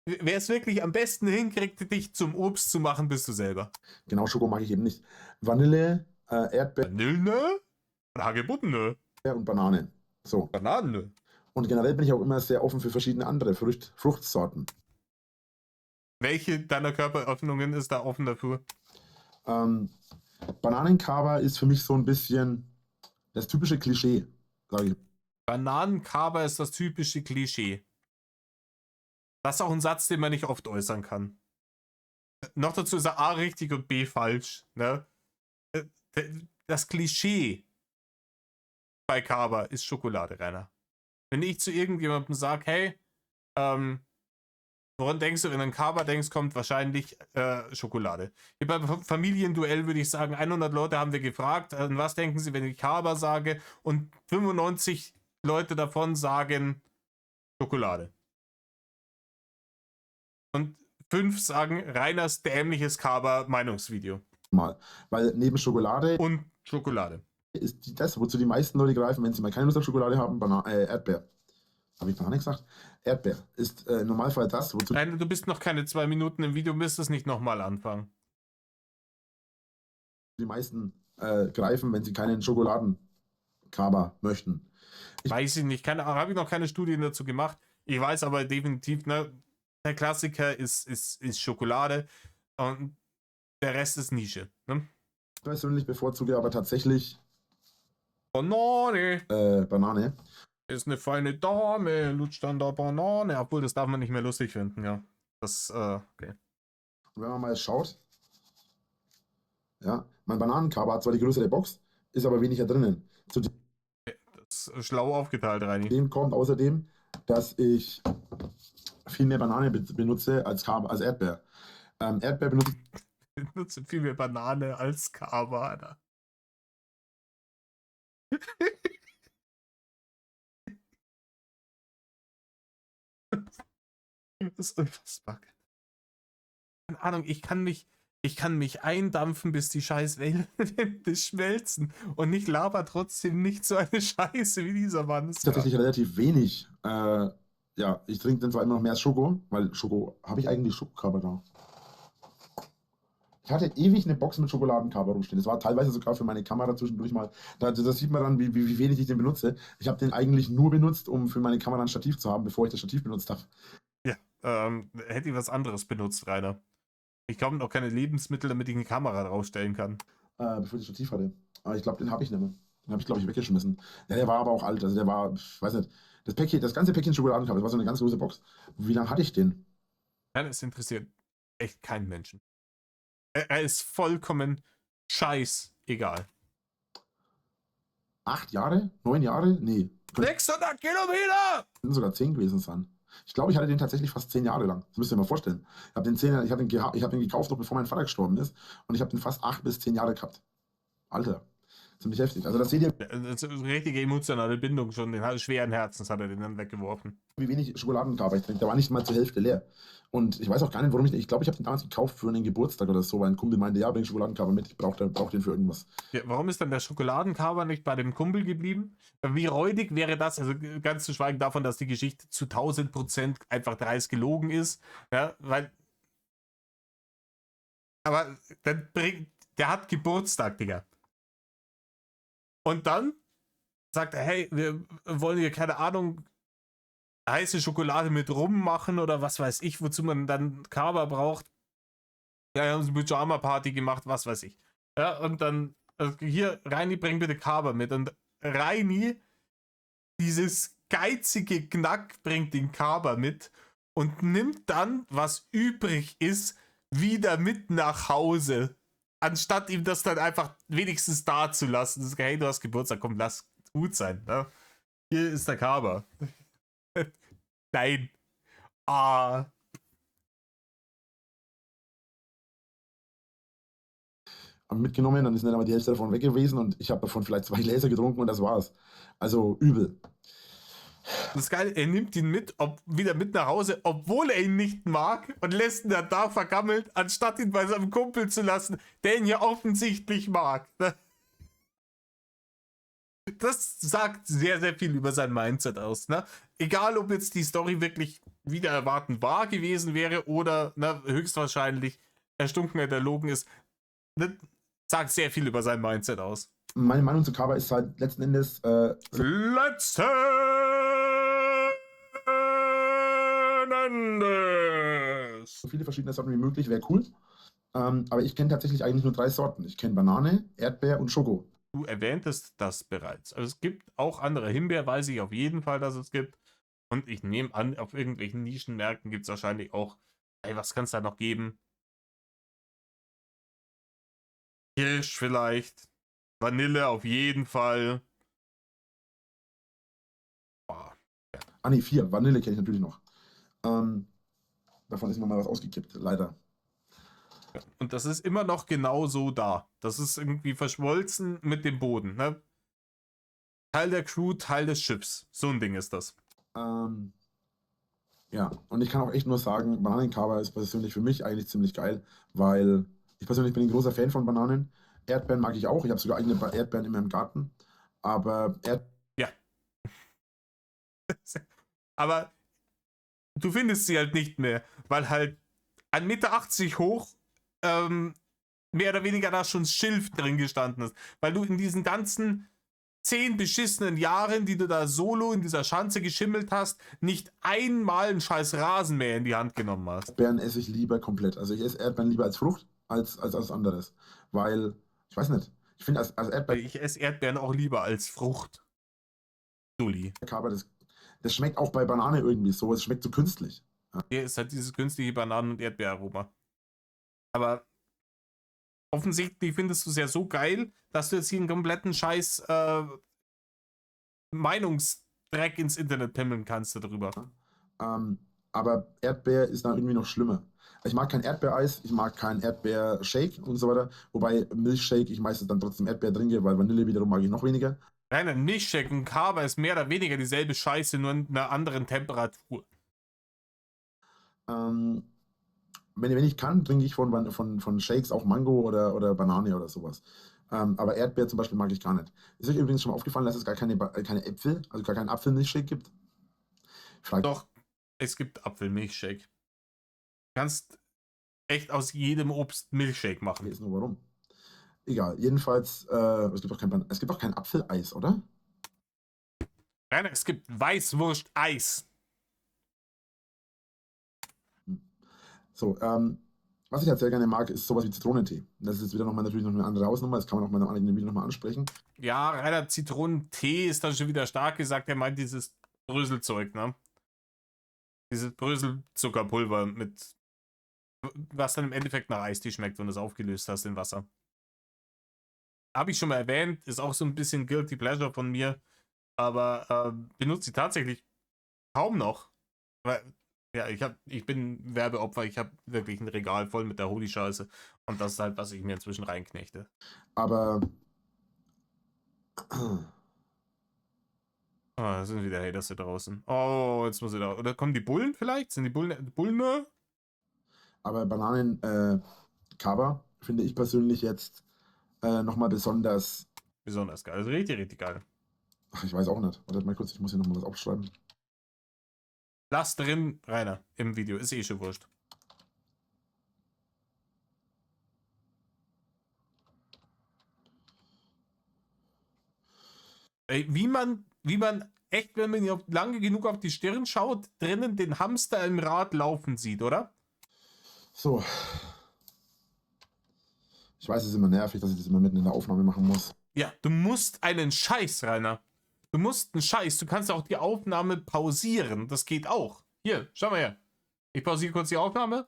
es wirklich am besten hinkriegt, dich zum Obst zu machen, bist du selber. Genau, Schoko mag ich eben nicht. Vanille, Erdbeeren Vanille? Hagebutten, und Banane. So. Bananen. Und generell bin ich auch immer sehr offen für verschiedene andere Fruchtsorten. Welche deiner Körperöffnungen ist da offen dafür? Bananenkaba ist für mich so ein bisschen das typische Klischee, sage ich. Bananenkaba ist das typische Klischee. Das ist auch ein Satz, den man nicht oft äußern kann. Noch dazu ist er A richtig und B falsch. Ne? Das Klischee. bei Kaba ist Schokolade, Rainer. Wenn ich zu irgendjemandem sage, hey, woran denkst du, wenn du an Kaba denkst, kommt wahrscheinlich Schokolade. Hier beim Familienduell würde ich sagen, 100 Leute haben wir gefragt, an was denken sie, wenn ich Kaba sage, und 95 Leute davon sagen Schokolade. Und 5 sagen Rainers dämliches Kaba-Meinungsvideo. Mal. Weil neben Schokolade Und Schokolade. ist das, wozu die meisten Leute greifen, wenn sie mal keine Lust auf Schokolade haben, Erdbeer. Habe ich Banane gesagt? Erdbeer ist im Normalfall das, wozu Rainer, du bist noch keine 2 Minuten im Video, müsstest nicht nochmal anfangen. die meisten greifen, wenn sie keinen Schokoladenkaba möchten. Weiß ich nicht, habe ich noch keine Studien dazu gemacht. Ich weiß aber definitiv, ne, der Klassiker ist Schokolade und der Rest ist Nische. Ne? Ich persönlich bevorzuge aber tatsächlich Banane Banane. ist eine feine Dame, lutscht an der Banane. Obwohl, das darf man nicht mehr lustig finden, ja. Das, okay. Und wenn man mal schaut, ja, mein Bananenkaba hat zwar die größere Box, ist aber weniger drinnen. Zu Das ist schlau aufgeteilt, Reini. dem kommt außerdem, dass ich viel mehr Banane benutze als Erdbeer. Erdbeer benutze Ich benutze viel mehr Banane als Kaba, Alter. Das ist unfassbar. Keine Ahnung, ich kann mich eindampfen, bis die scheiß Wände schmelzen, und ich laber trotzdem nicht so eine Scheiße wie dieser Mann. Das tatsächlich relativ wenig. Ja, ich trinke dann zwar immer noch mehr Schoko, weil Schoko, habe ich eigentlich Schokokaba da? Ich hatte ewig eine Box mit Schokoladenkaba rumstehen. Das war teilweise sogar für meine Kamera zwischendurch mal. Das sieht man dann, wie wenig ich den benutze. Ich habe den eigentlich nur benutzt, um für meine Kamera ein Stativ zu haben, bevor ich das Stativ benutzt habe. Ja, hätte ich was anderes benutzt, Rainer. Ich glaube noch keine Lebensmittel, damit ich eine Kamera draufstellen kann. Bevor ich das Stativ hatte. Aber ich glaube, den habe ich nicht mehr. Den habe ich, glaube ich, weggeschmissen. Ja, der war aber auch alt. Also der war, ich weiß nicht, das ganze Päckchen Schokoladenkaba, das war so eine ganz große Box. Wie lange hatte ich den? Nein, es interessiert echt keinen Menschen. Er ist vollkommen scheißegal. 8 Jahre? 9 Jahre? Nee. 600 Kilometer! Könnten sogar 10 gewesen sein. Ich glaube, ich hatte den tatsächlich fast 10 Jahre lang. Das müsst ihr mal vorstellen. Ich habe den gekauft, noch bevor mein Vater gestorben ist. Und ich habe den fast 8 bis 10 Jahre gehabt. Alter, ziemlich heftig. Also das seht ihr, Das ist eine richtige emotionale Bindung schon. Den hat schweren Herzens hat er den dann weggeworfen. wie wenig Schokoladenkaba ich trinke. Der war nicht mal zur Hälfte leer. Und ich weiß auch gar nicht, warum ich glaube, ich habe den damals gekauft für einen Geburtstag oder so, weil ein Kumpel meinte, ja, bring Schokoladenkaba mit, ich brauch den für irgendwas. Ja, warum ist dann der Schokoladenkaba nicht bei dem Kumpel geblieben? Wie räudig wäre das? Also ganz zu schweigen davon, dass die Geschichte zu 1000% einfach dreist gelogen ist. Ja, weil. Aber dann der hat Geburtstag, Digga. Und dann sagt er, hey, wir wollen hier, keine Ahnung, heiße Schokolade mit Rum machen oder was weiß ich, wozu man dann Kaba braucht. Ja, wir haben so eine Pyjama-Party gemacht, was weiß ich. Ja, und dann, also hier, Reini, bring bitte Kaba mit. Und Reini, dieses geizige Knack, bringt den Kaba mit und nimmt dann, was übrig ist, wieder mit nach Hause. Anstatt ihm das dann einfach wenigstens da zu lassen. Das ist, hey, du hast Geburtstag, komm, lass gut sein. Ne? Hier ist der Kaba. Nein. Ah. Mitgenommen, dann ist dann aber die Hälfte davon weg gewesen und ich habe davon vielleicht 2 Gläser getrunken und das war's. Also übel. Das ist geil, er nimmt ihn wieder mit nach Hause, obwohl er ihn nicht mag, und lässt ihn dann da vergammelt, anstatt ihn bei seinem Kumpel zu lassen, der ihn ja offensichtlich mag. Das sagt sehr, sehr viel über sein Mindset aus. Ne? Egal, ob jetzt die Story wirklich wieder erwarten wahr gewesen wäre oder höchstwahrscheinlich erstunken erlogen ist, ne? Sagt sehr viel über sein Mindset aus. Meine Meinung zu Kaba ist halt letzten Endes Letzten Endes. so viele verschiedene Sorten wie möglich, wäre cool. Aber ich kenne tatsächlich eigentlich nur 3 Sorten. Ich kenne Banane, Erdbeer und Schoko. Du erwähntest das bereits. Also es gibt auch andere. Himbeer weiß ich auf jeden Fall, dass es gibt. Und ich nehme an, auf irgendwelchen Nischenmärkten gibt es wahrscheinlich auch, ey, was kann es da noch geben? Kirsch vielleicht. Vanille auf jeden Fall. Ah ne, 4. Vanille kenne ich natürlich noch. Davon ist mir mal was ausgekippt, leider. Und das ist immer noch genau so da. Das ist irgendwie verschmolzen mit dem Boden. Ne? Teil der Crew, Teil des Schiffs. So ein Ding ist das. Ja, und ich kann auch echt nur sagen, Bananenkaba ist persönlich für mich eigentlich ziemlich geil, weil ich persönlich bin ein großer Fan von Bananen. Erdbeeren mag ich auch. Ich habe sogar eigene Erdbeeren in meinem Garten. Aber Ja. Aber du findest sie halt nicht mehr, weil halt 1,80 Meter hoch mehr oder weniger da schon Schilf drin gestanden ist. Weil du in diesen ganzen 10 beschissenen Jahren, die du da solo in dieser Schanze geschimmelt hast, nicht einmal einen scheiß Rasenmäher in die Hand genommen hast. Erdbeeren esse ich lieber komplett. Also ich esse Erdbeeren lieber als Frucht, als was anderes. Weil, ich weiß nicht, ich finde als Erdbeeren, Ich esse Erdbeeren auch lieber als Frucht. Dulli. Kaba, das schmeckt auch bei Banane irgendwie so. Es schmeckt so künstlich. Hier ist halt dieses künstliche Bananen- und Erdbeeraroma. Aber offensichtlich findest du es ja so geil, dass du jetzt hier einen kompletten Scheiß Meinungsdreck ins Internet pimmeln kannst darüber. Aber Erdbeer ist dann irgendwie noch schlimmer. Ich mag kein Erdbeereis, ich mag kein Erdbeershake und so weiter. Wobei Milchshake ich meistens dann trotzdem Erdbeer trinke, weil Vanille wiederum mag ich noch weniger. Nein, ein Milchshake und Kaba ist mehr oder weniger dieselbe Scheiße, nur in einer anderen Temperatur. Wenn ich kann, trinke ich von Shakes auch Mango oder Banane oder sowas. Aber Erdbeer zum Beispiel mag ich gar nicht. Ist euch übrigens schon mal aufgefallen, dass es gar keine Äpfel, also gar keinen Apfelmilchshake gibt? Doch, es gibt Apfelmilchshake. Du kannst echt aus jedem Obst Milchshake machen. Ich weiß nur warum. Egal, jedenfalls, es gibt auch kein Apfeleis, oder? Nein, es gibt Weißwurst-Eis. So, was ich halt sehr gerne mag, ist sowas wie Zitronentee. Das ist jetzt wieder natürlich noch eine andere Hausnummer, das kann man auch mal in einem anderen Video nochmal ansprechen. Ja, reiner Zitronentee ist dann schon wieder stark gesagt. Er meint dieses Bröselzeug, ne? Dieses Bröselzuckerpulver mit, was dann im Endeffekt nach Eistee schmeckt, wenn du es aufgelöst hast in Wasser. Habe ich schon mal erwähnt, ist auch so ein bisschen Guilty Pleasure von mir, aber benutze sie tatsächlich kaum noch. Weil, ja, ich bin Werbeopfer, ich habe wirklich ein Regal voll mit der Holy-Scheiße und das ist halt, was ich mir inzwischen reinknechte. Aber Da sind wieder Haters da draußen. Oh, jetzt muss ich da. Oder kommen die Bullen vielleicht? Sind die Bullen? Aber Bananen-Kaba finde ich persönlich jetzt nochmal besonders. Besonders geil. Also richtig, richtig geil. Ach, ich weiß auch nicht. Warte mal kurz, ich muss hier nochmal was aufschreiben. Lass drin, Rainer, im Video. Ist eh schon wurscht. Ey, wie man echt, wenn man hier lange genug auf die Stirn schaut, drinnen den Hamster im Rad laufen sieht, oder? So. Ich weiß, es ist immer nervig, dass ich das immer mitten in der Aufnahme machen muss. Ja, du musst einen Scheiß, Rainer. Du musst einen Scheiß. Du kannst auch die Aufnahme pausieren. Das geht auch. Hier, schau mal her. Ich pausiere kurz die Aufnahme.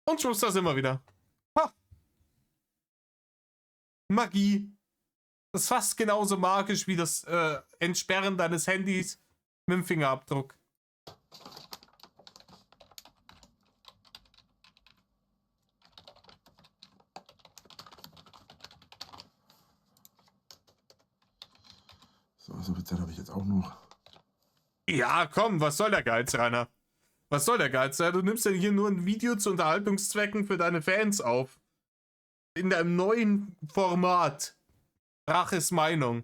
Und schwupps, das immer wieder. Ha. Magie. Das ist fast genauso magisch wie das Entsperren deines Handys mit dem Fingerabdruck. So viel Zeit habe ich jetzt auch noch. Ja, komm, was soll der Geiz, Rainer? Was soll der Geiz? Du nimmst ja hier nur ein Video zu Unterhaltungszwecken für deine Fans auf. In deinem neuen Format. Raches Meinung.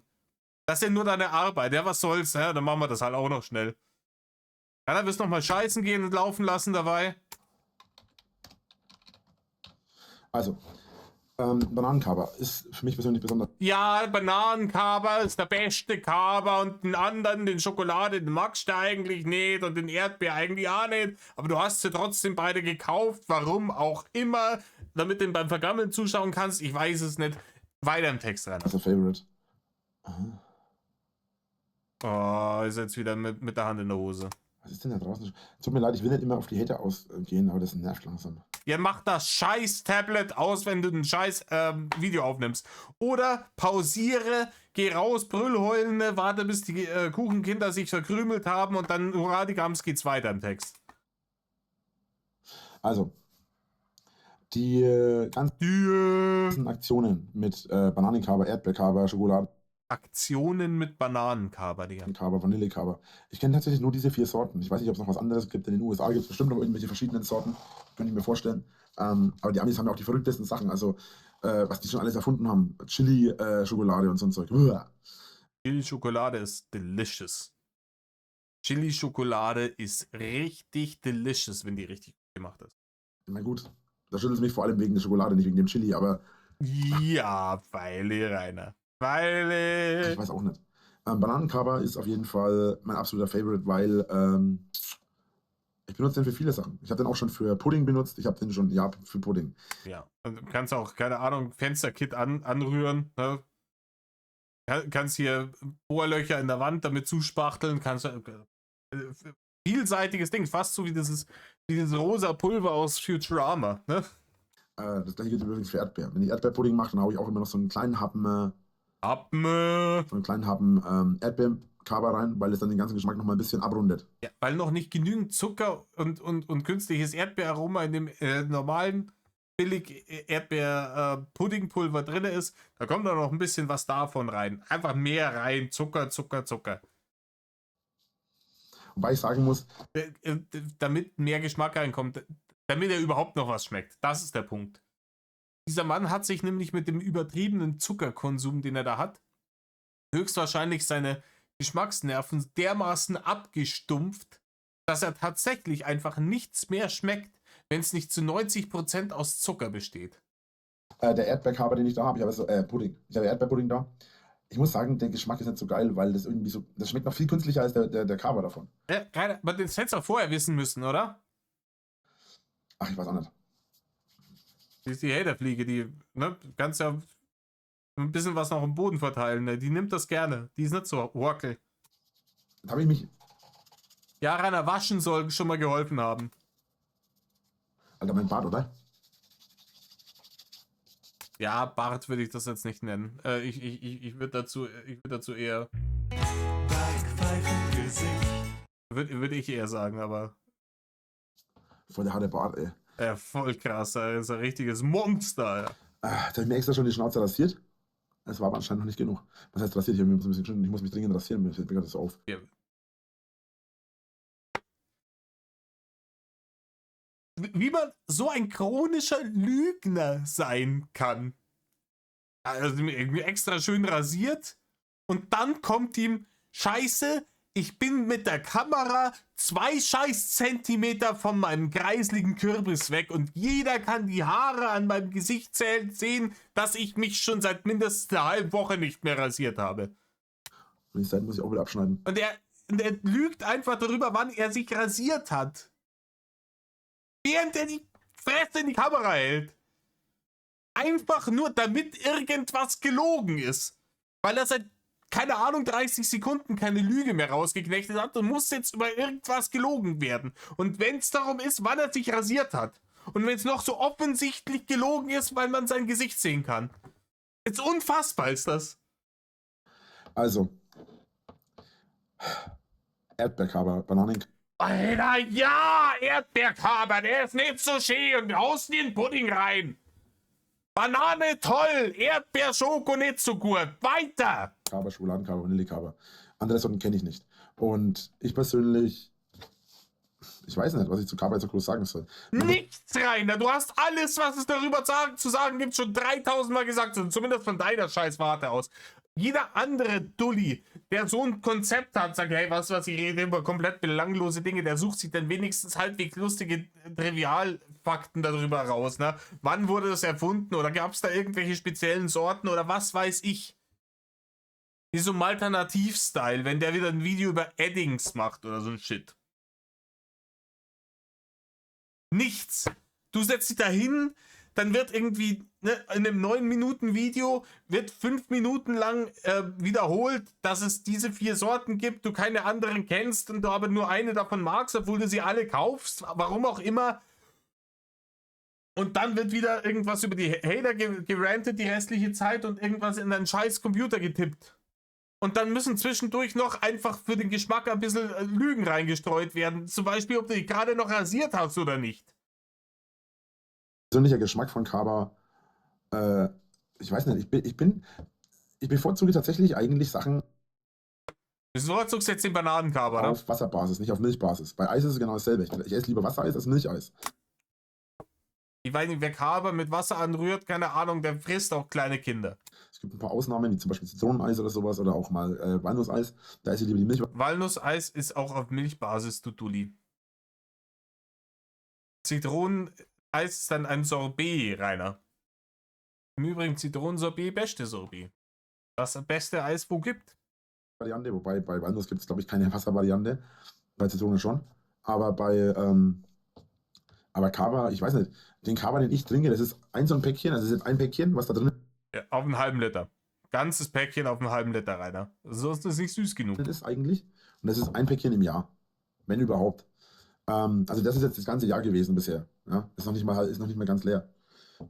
Das ist ja nur deine Arbeit. Ja, was soll's? Ja, dann machen wir das halt auch noch schnell. Rainer, willst du noch mal scheißen gehen und laufen lassen dabei? Also, Bananenkaba ist für mich persönlich besonders. Ja, Bananenkaba ist der beste Kaba und den anderen, den Schokolade, den magst du eigentlich nicht und den Erdbeer eigentlich auch nicht. Aber du hast sie trotzdem beide gekauft, warum auch immer, damit du beim Vergammeln zuschauen kannst. Ich weiß es nicht. Weiter im Text rein. Also Favorite. Oh, ist jetzt wieder mit der Hand in der Hose. Was ist denn da draußen? Tut mir leid, ich will nicht immer auf die Hater ausgehen, aber das nervt langsam. Ja, mach das scheiß Tablet aus, wenn du ein scheiß Video aufnimmst. Oder pausiere, geh raus, brüll heulende, warte bis die Kuchenkinder sich verkrümelt haben und dann Hurradigams geht's weiter im Text. Also, die ganzen Aktionen mit Bananenkaber, Erdbeerkaber, Schokolade. Aktionen mit Bananenkaber, Digga. Kaber, Vanillekaber. Ich kenne tatsächlich nur diese 4 Sorten. Ich weiß nicht, ob es noch was anderes gibt. In den USA gibt es bestimmt noch irgendwelche verschiedenen Sorten. Könnte ich mir vorstellen. Aber die Amis haben ja auch die verrücktesten Sachen. Also, was die schon alles erfunden haben. Chili-Schokolade und so ein Zeug. Uah. Chili-Schokolade ist delicious. Chili-Schokolade ist richtig delicious, wenn die richtig gemacht ist. Ich meine, gut. Da schüttelt es mich vor allem wegen der Schokolade, nicht wegen dem Chili. Aber Ja, Weile, Rainer. Weile. ich weiß auch nicht. Bananenkaber ist auf jeden Fall mein absoluter Favorite, weil ich benutze den für viele Sachen. Ich habe den auch schon für Pudding benutzt. Ich habe den schon, ja, für Pudding. Ja, und du kannst auch, keine Ahnung, Fensterkit anrühren. Ne? Kannst hier Bohrlöcher in der Wand damit zuspachteln. Kannst vielseitiges Ding, fast so wie dieses rosa Pulver aus Futurama. Ne? Das gleiche gilt übrigens für Erdbeeren. Wenn ich Erdbeerpudding mache, dann haue ich auch immer noch so einen kleinen Happen Erdbeerkaber rein, weil es dann den ganzen Geschmack noch mal ein bisschen abrundet. Ja, weil noch nicht genügend Zucker und künstliches Erdbeeraroma in dem normalen billig Erdbeer-Puddingpulver drin ist. Da kommt dann noch ein bisschen was davon rein. Einfach mehr rein. Zucker. Wobei ich sagen muss, Damit mehr Geschmack reinkommt. Damit er überhaupt noch was schmeckt. Das ist der Punkt. Dieser Mann hat sich nämlich mit dem übertriebenen Zuckerkonsum, den er da hat, höchstwahrscheinlich seine Geschmacksnerven dermaßen abgestumpft, dass er tatsächlich einfach nichts mehr schmeckt, wenn es nicht zu 90% aus Zucker besteht. der Erdbeerkaber, den ich da habe, ich habe so, Pudding. Ich habe Erdbeerpudding da. Ich muss sagen, der Geschmack ist nicht so geil, weil das irgendwie so, das schmeckt noch viel künstlicher als der Kaber davon. Ja, aber das hättest du auch vorher wissen müssen, oder? Ach, ich weiß auch nicht. Die ist die Haterfliege, die, ne, kannst ja ein bisschen was noch im Boden verteilen, ne? Die nimmt das gerne. Die ist nicht so horkel. Da habe ich mich, Ja, Rainer, waschen soll schon mal geholfen haben. Alter, mein Bart, oder? Ja, Bart würde ich das jetzt nicht nennen. Ich würde dazu eher. Würde ich eher sagen, aber. Voll der harte Bart, ey. Voll krass, das ist ein richtiges Monster. Ja. Da habe ich mir extra schon die Schnauze rasiert. Es war aber anscheinend noch nicht genug. Was heißt rasiert? Ich muss mich dringend rasieren, mir fällt mir gerade so auf. Ja. Wie man so ein chronischer Lügner sein kann. Also irgendwie extra schön rasiert und dann kommt ihm Scheiße, ich bin mit der Kamera 2 scheiß Zentimeter von meinem kreisligen Kürbis weg und jeder kann die Haare an meinem Gesicht sehen, dass ich mich schon seit mindestens einer halben Woche nicht mehr rasiert habe. Und die Zeit muss ich auch wieder abschneiden. Und er lügt einfach darüber, wann er sich rasiert hat. Während er die Fresse in die Kamera hält. Einfach nur, damit irgendwas gelogen ist. Weil er seit, keine Ahnung, 30 Sekunden keine Lüge mehr rausgeknechtet hat und muss jetzt über irgendwas gelogen werden. Und wenn es darum ist, wann er sich rasiert hat. Und wenn es noch so offensichtlich gelogen ist, weil man sein Gesicht sehen kann. Jetzt unfassbar ist das. Also, Erdbeerkaber, Bananen. Alter, ja, Erdbeerkaber, der ist nicht so schön und haust in den Pudding rein. Banane toll, Erdbeerschoko nicht so gut. Weiter! Kaber, Schokoladenkaber, Vanillekaber. Andere Sorten kenne ich nicht. Und ich persönlich, ich weiß nicht, was ich zu Kaber jetzt so groß sagen soll. Nichts, Rainer. Du hast alles, was es darüber zu sagen gibt, schon 3000 Mal gesagt. Zumindest von deiner Scheißwarte aus. Jeder andere Dulli, der so ein Konzept hat, sagt, hey, was ich rede über komplett belanglose Dinge, der sucht sich dann wenigstens halbwegs lustige Trivialfakten darüber raus, ne? Wann wurde das erfunden oder gab es da irgendwelche speziellen Sorten oder was weiß ich? Wie so ein Alternativ-Style, wenn der wieder ein Video über Eddings macht oder so ein Shit. Nichts. Du setzt dich da hin, dann wird irgendwie ne, in einem 9-Minuten-Video wird 5 Minuten lang wiederholt, dass es diese 4 Sorten gibt, du keine anderen kennst und du aber nur eine davon magst, obwohl du sie alle kaufst, warum auch immer. Und dann wird wieder irgendwas über die Hater gerantet die restliche Zeit und irgendwas in deinen scheiß Computer getippt. Und dann müssen zwischendurch noch einfach für den Geschmack ein bisschen Lügen reingestreut werden. Zum Beispiel, ob du dich gerade noch rasiert hast oder nicht. Persönlicher Geschmack von Kaba, ich weiß nicht, ich bevorzuge tatsächlich eigentlich Sachen Du bevorzugst jetzt den Bananenkaba, ne? auf Wasserbasis, nicht auf Milchbasis. Bei Eis ist es genau dasselbe. Ich esse lieber Wassereis als Milcheis. Ich weiß nicht, wer Kaba mit Wasser anrührt, keine Ahnung, der frisst auch kleine Kinder. Es gibt ein paar Ausnahmen, wie zum Beispiel Zitroneneis oder sowas oder auch mal Walnusseis. Da esse ich lieber die Milch. Walnusseis ist auch auf Milchbasis, du Dulli. Zitroneneis ist dann ein Sorbet, Rainer. Im Übrigen Zitronensorbet, beste Sorbet. Das beste Eis, wo gibt. Variante, wobei bei Walnuss gibt es, glaube ich, keine Wasservariante. Bei Zitrone schon. Aber aber Kaba, ich weiß nicht, den Kaba, den ich trinke, das ist so ein Päckchen, also es ist ein Päckchen, was da drin Ja, auf einen halben Liter. Ganzes Päckchen auf einen halben Liter, Rainer. Sonst ist es nicht süß genug. ist eigentlich. Und das ist ein Päckchen im Jahr. Wenn überhaupt. Also das ist jetzt das ganze Jahr gewesen bisher. Ja? Ist noch nicht mal ganz leer.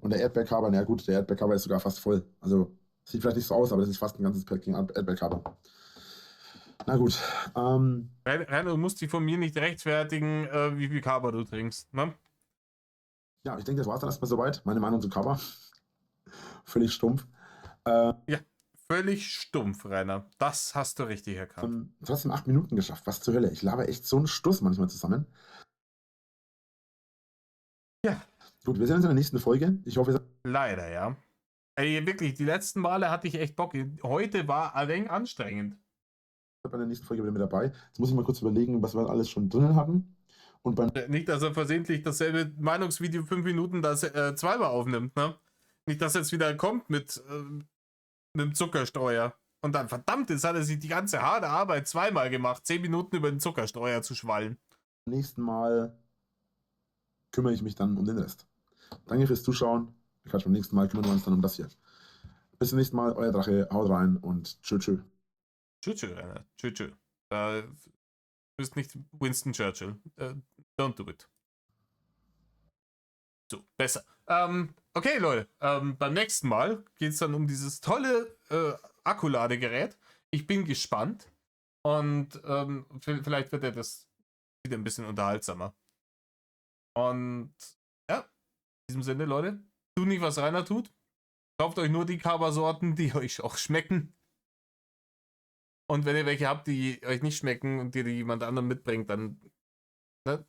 Und der Erdbeerkaba, na gut, der Erdbeerkaba ist sogar fast voll. Also sieht vielleicht nicht so aus, aber das ist fast ein ganzes Päckchen Erdbeerkaba. Na gut. Rainer, du musst dich von mir nicht rechtfertigen, wie viel Kaba du trinkst. Ne? Ja, ich denke, das war es dann erstmal soweit. Meine Meinung zu Kaba. Völlig stumpf. Ja, völlig stumpf, Rainer. Das hast du richtig erkannt. Trotzdem 8 Minuten geschafft. Was zur Hölle. Ich laber echt so einen Stuss manchmal zusammen. Ja. Gut, wir sehen uns in der nächsten Folge. Ich hoffe, Leider, ja. Ey, wirklich, die letzten Male hatte ich echt Bock. Heute war ein wenig anstrengend. bei der nächsten Folge wieder mit dabei. Jetzt muss ich mal kurz überlegen, was wir alles schon drinnen hatten. Und beim Nicht, dass er versehentlich dasselbe Meinungsvideo 5 Minuten das zweimal aufnimmt, ne? Nicht, dass er jetzt wieder kommt mit einem Zuckerstreuer. Und dann, verdammt, jetzt hat er sich die ganze harte Arbeit zweimal gemacht, 10 Minuten über den Zuckerstreuer zu schwallen. nächsten Mal kümmere ich mich dann um den Rest. Danke fürs Zuschauen. Beim nächsten Mal kümmern wir uns dann um das hier. Bis zum nächsten Mal, euer Drache, haut rein und tschö tschö. Tschö tschö, Rainer. Tschö tschö. Du bist nicht Winston Churchill. Don't do it. So, besser. Okay, Leute. Beim nächsten Mal geht es dann um dieses tolle Akkuladegerät. Ich bin gespannt. Und vielleicht wird das wieder ein bisschen unterhaltsamer. Und ja, in diesem Sinne, Leute, tut nicht, was Rainer tut. Kauft euch nur die Kaba-Sorten, die euch auch schmecken. Und wenn ihr welche habt, die euch nicht schmecken und die jemand anderem mitbringt, dann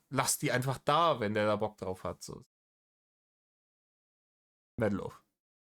lasst die einfach da, wenn der da Bock drauf hat. So. Mad Love.